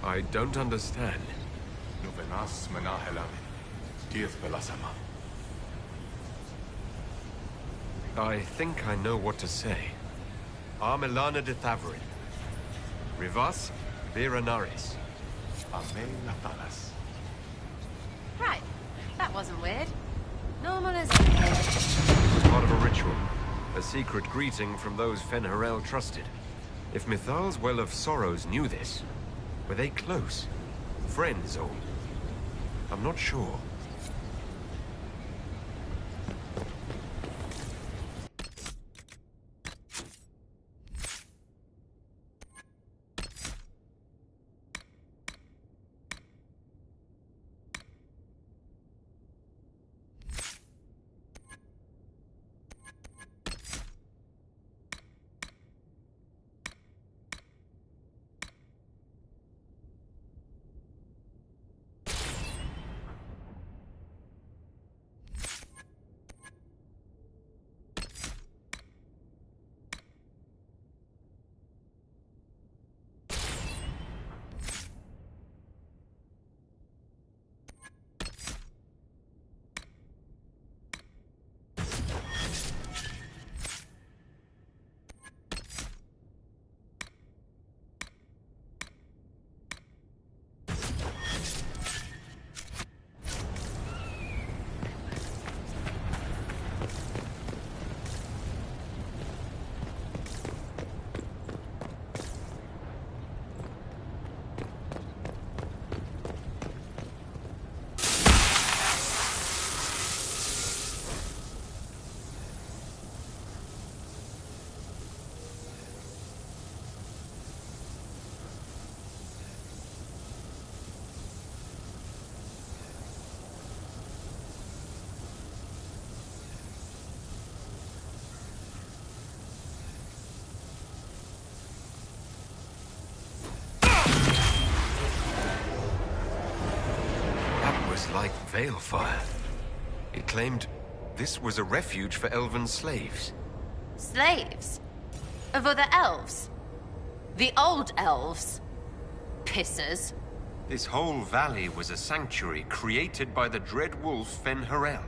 I don't understand. I think I know what to say. Armelana de Thavarin. Rivas Viranaris. Right. That wasn't weird. Normal as It's part of a ritual. A secret greeting from those Fen'Harel trusted. If Mithal's Well of Sorrows knew this, were they close? Friends, or... I'm not sure. Like Veilfire. It claimed this was a refuge for elven slaves. slaves? Of other elves? The old elves? Pissers. This whole valley was a sanctuary created by the dread wolf Fen'Harel.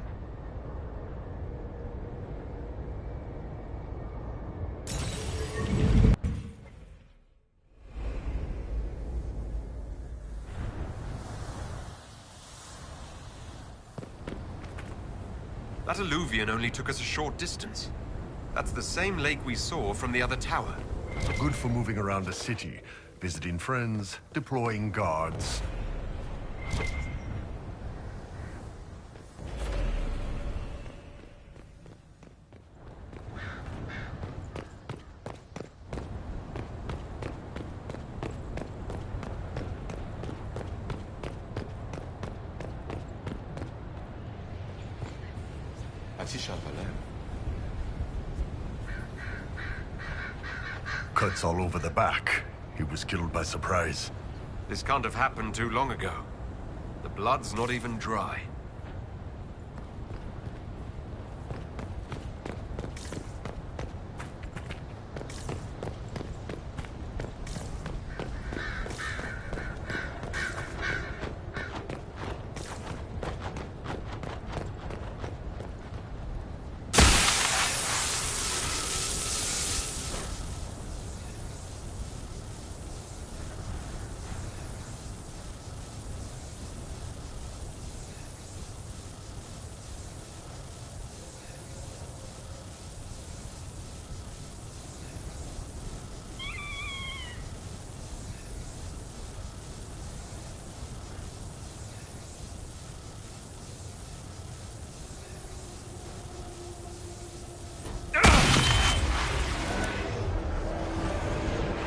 That alluvion only took us a short distance. That's the same lake we saw from the other tower. Good for moving around a city, visiting friends, deploying guards. Cuts all over the back. He was killed by surprise. This can't have happened too long ago. The blood's not even dry.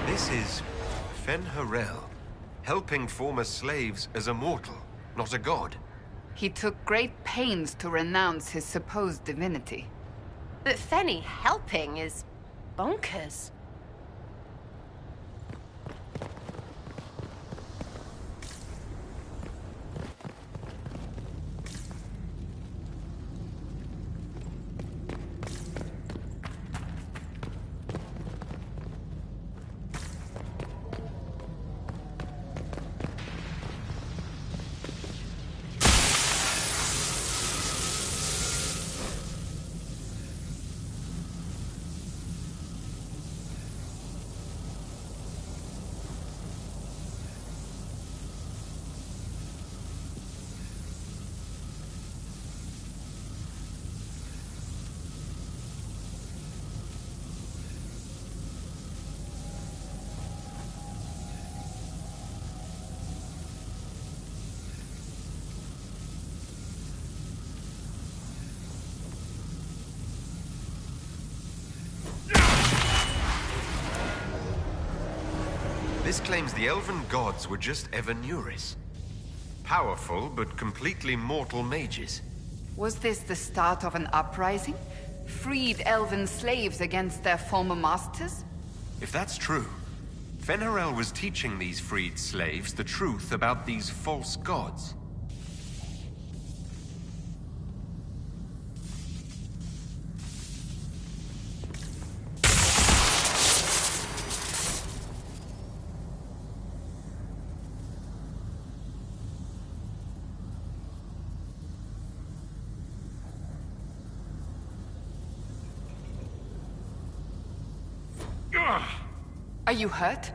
This is Fen-Harel, helping former slaves as a mortal, not a god. He took great pains to renounce his supposed divinity. But Fenny helping is bonkers. This claims the elven gods were just Evanuris. Powerful, but completely mortal mages. Was this the start of an uprising? Freed elven slaves against their former masters? If that's true, Fen-Harel was teaching these freed slaves the truth about these false gods. Are you hurt?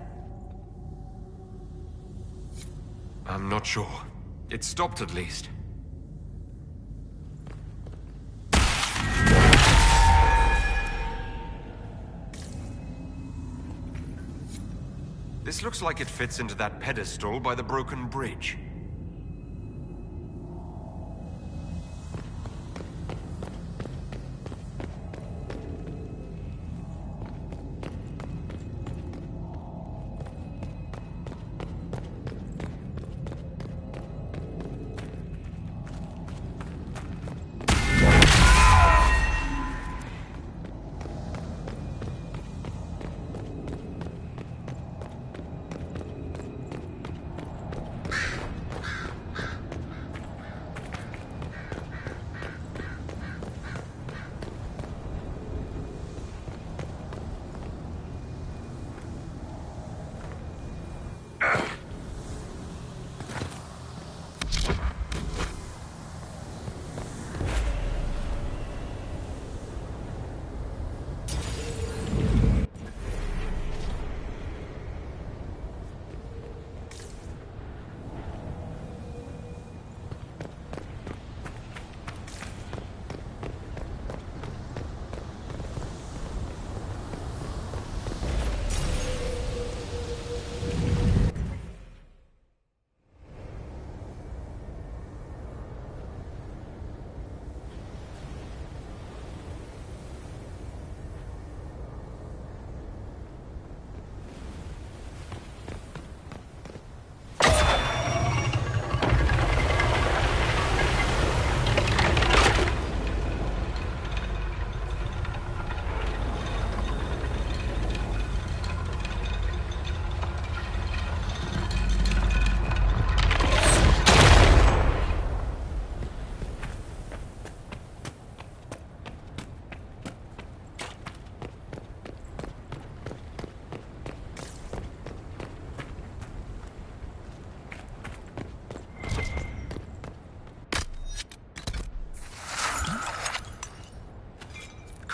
I'm not sure. It stopped at least. This looks like it fits into that pedestal by the broken bridge.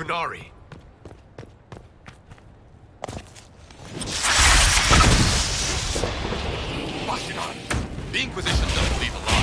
Qunari. Bashidan! The Inquisition doesn't leave alive.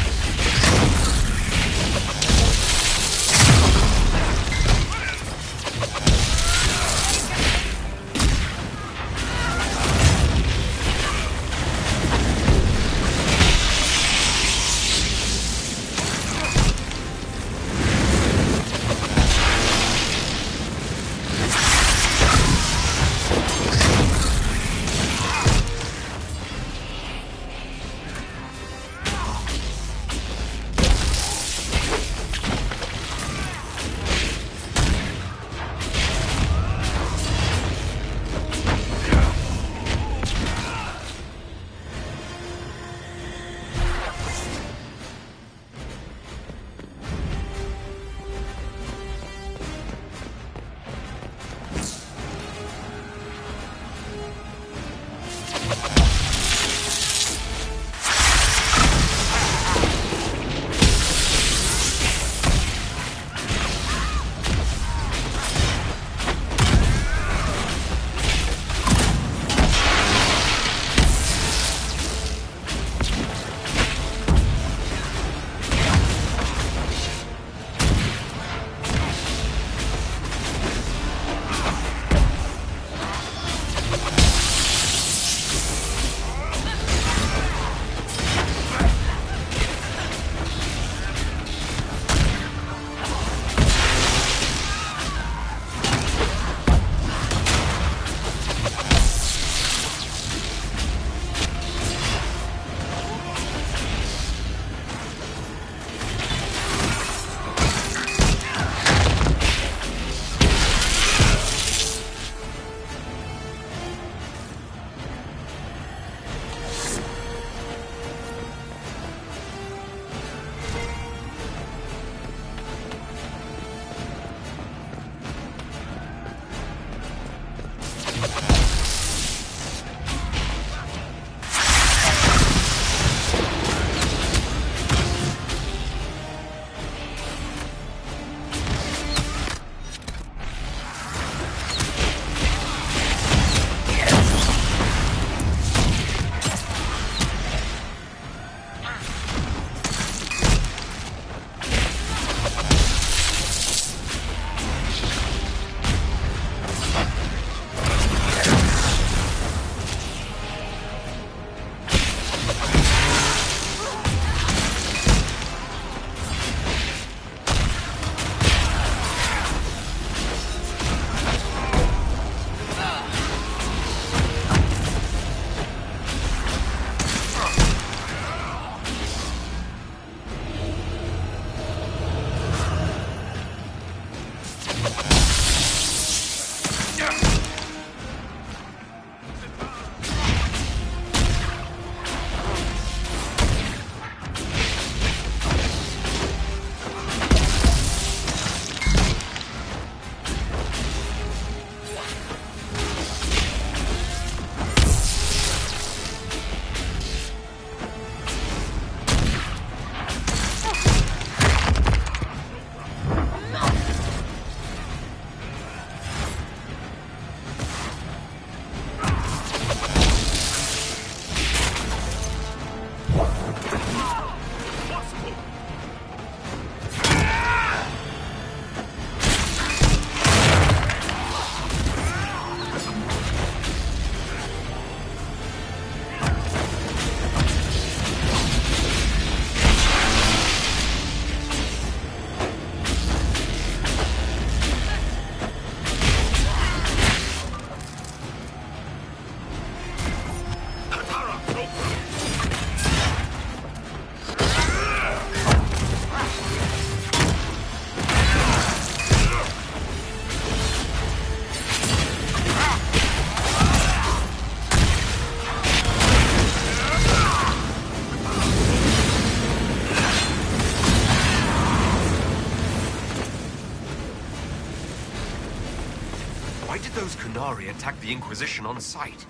Qunari attacked the Inquisition on sight?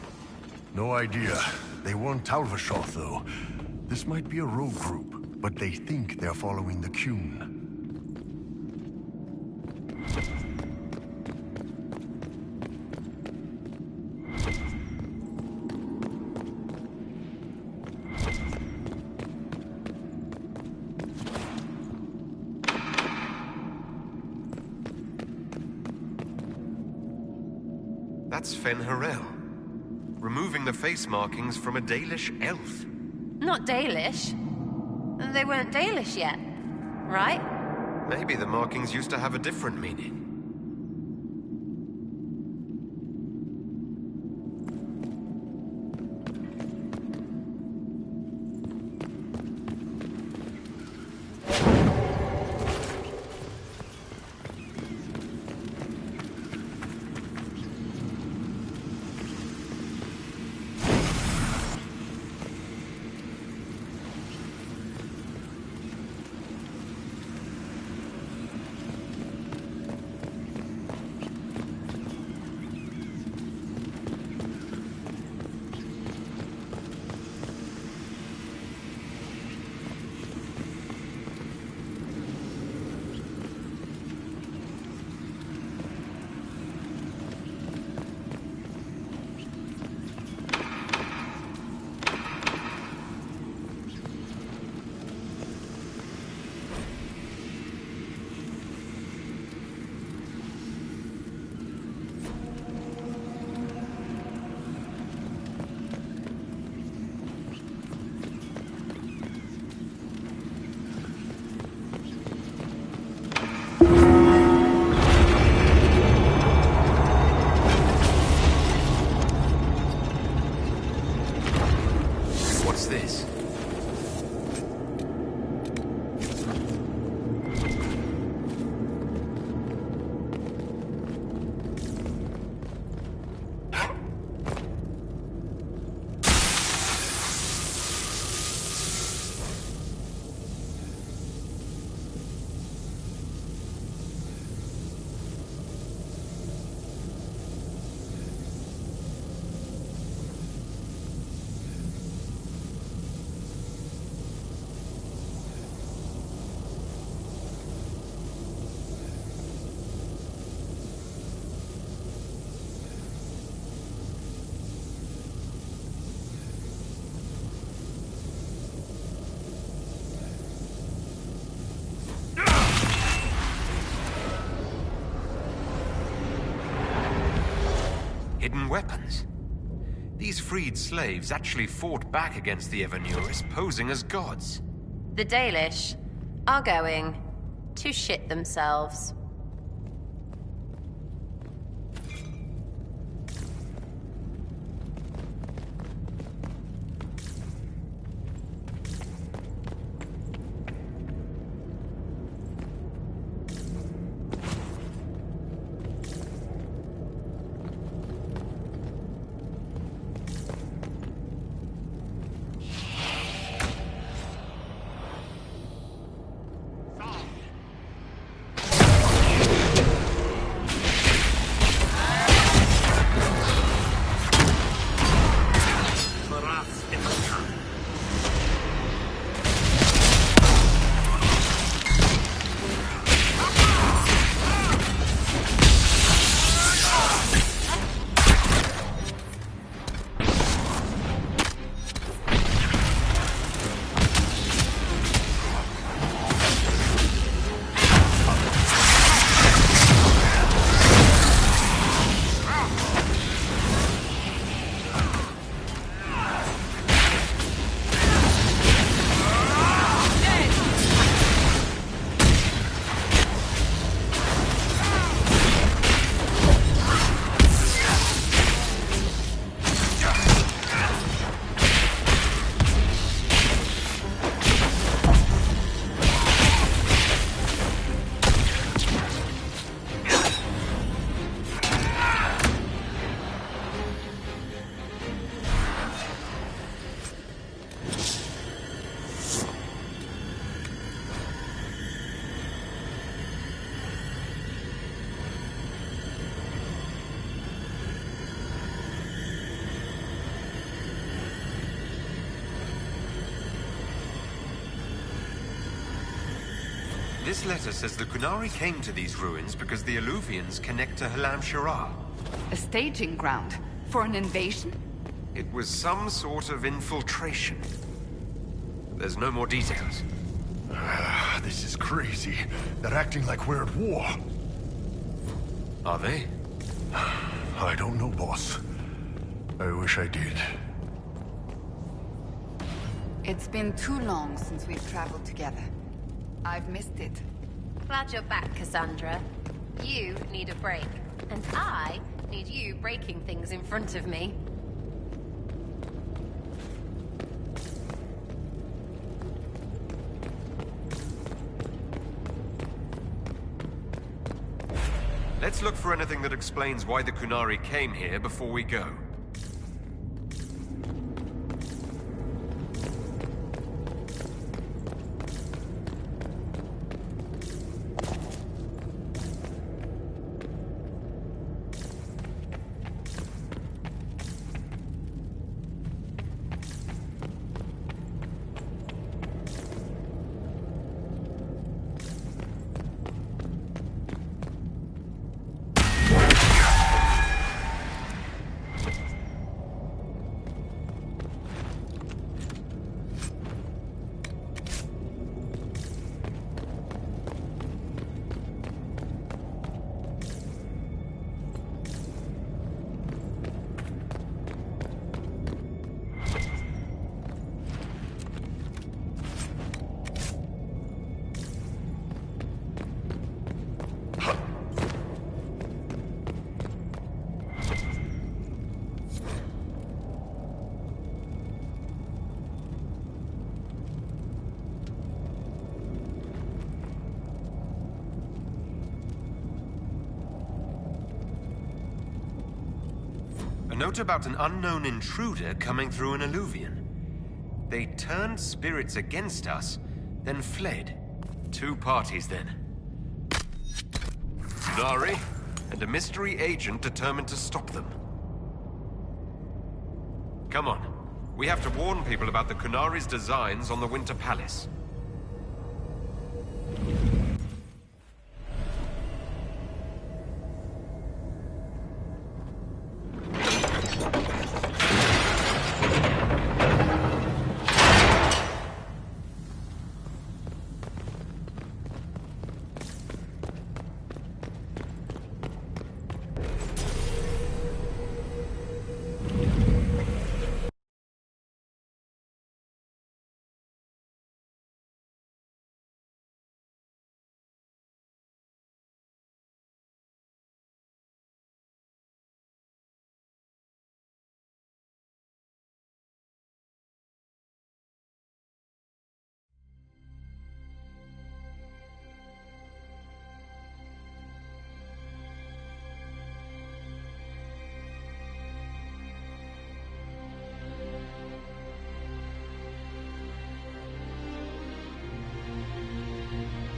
No idea. They weren't Talvashoth, though. This might be a rogue group, but they think they're following the Qun. That's Fen Harel. Removing the face markings from a Dalish elf. Not Dalish. They weren't Dalish yet, right? Maybe the markings used to have a different meaning. Hidden weapons. These freed slaves actually fought back against the Evanuris, posing as gods. The Dalish are going to shit themselves. This letter says the Qunari came to these ruins because the Alluvians connect to Halam Shara. A staging ground for an invasion? It was some sort of infiltration. There's no more details. This is crazy. They're acting like we're at war. Are they? I don't know, boss. I wish I did. It's been too long since we've traveled together. I've missed it. Glad you're back, Cassandra. You need a break. And I need you breaking things in front of me. Let's look for anything that explains why the Kunari came here before we go. A note about an unknown intruder coming through an alluvion. They turned spirits against us, then fled. Two parties, then. Kunari, and a mystery agent determined to stop them. Come on. We have to warn people about the Kunari's designs on the Winter Palace.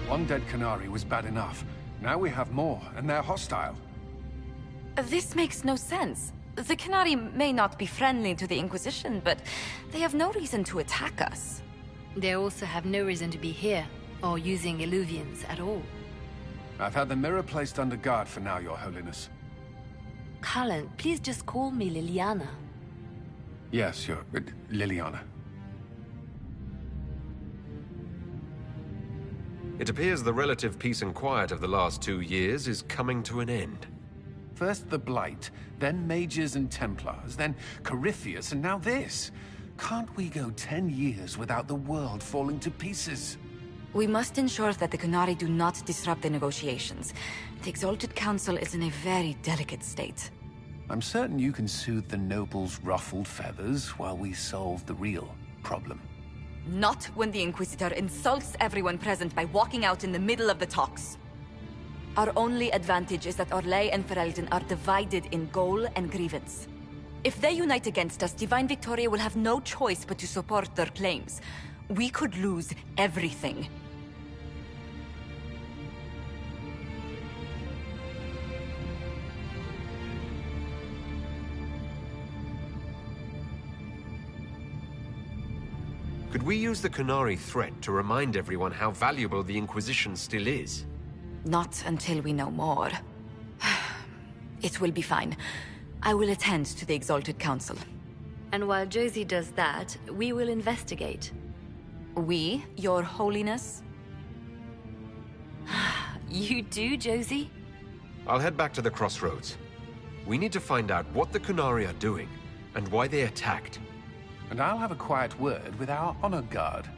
One dead Kunari was bad enough. Now we have more, and they're hostile. This makes no sense. The Kunari may not be friendly to the Inquisition, but they have no reason to attack us. They also have no reason to be here, or using illuvians at all. I've had the mirror placed under guard for now, Your Holiness. Cullen, please just call me Liliana. Yes, Liliana. It appears the relative peace and quiet of the last 2 years is coming to an end. First the Blight, then Mages and Templars, then Corypheus, and now this. Can't we go 10 years without the world falling to pieces? We must ensure that the Kunari do not disrupt the negotiations. The Exalted Council is in a very delicate state. I'm certain you can soothe the nobles' ruffled feathers while we solve the real problem. Not when the Inquisitor insults everyone present by walking out in the middle of the talks. Our only advantage is that Orlais and Ferelden are divided in goal and grievance. If they unite against us, Divine Victoria will have no choice but to support their claims. We could lose everything. Could we use the Kunari threat to remind everyone how valuable the Inquisition still is? Not until we know more. It will be fine. I will attend to the Exalted Council. And while Josie does that, we will investigate. We, Your Holiness? You do, Josie? I'll head back to the crossroads. We need to find out what the Qunari are doing, and why they attacked. And I'll have a quiet word with our honor guard.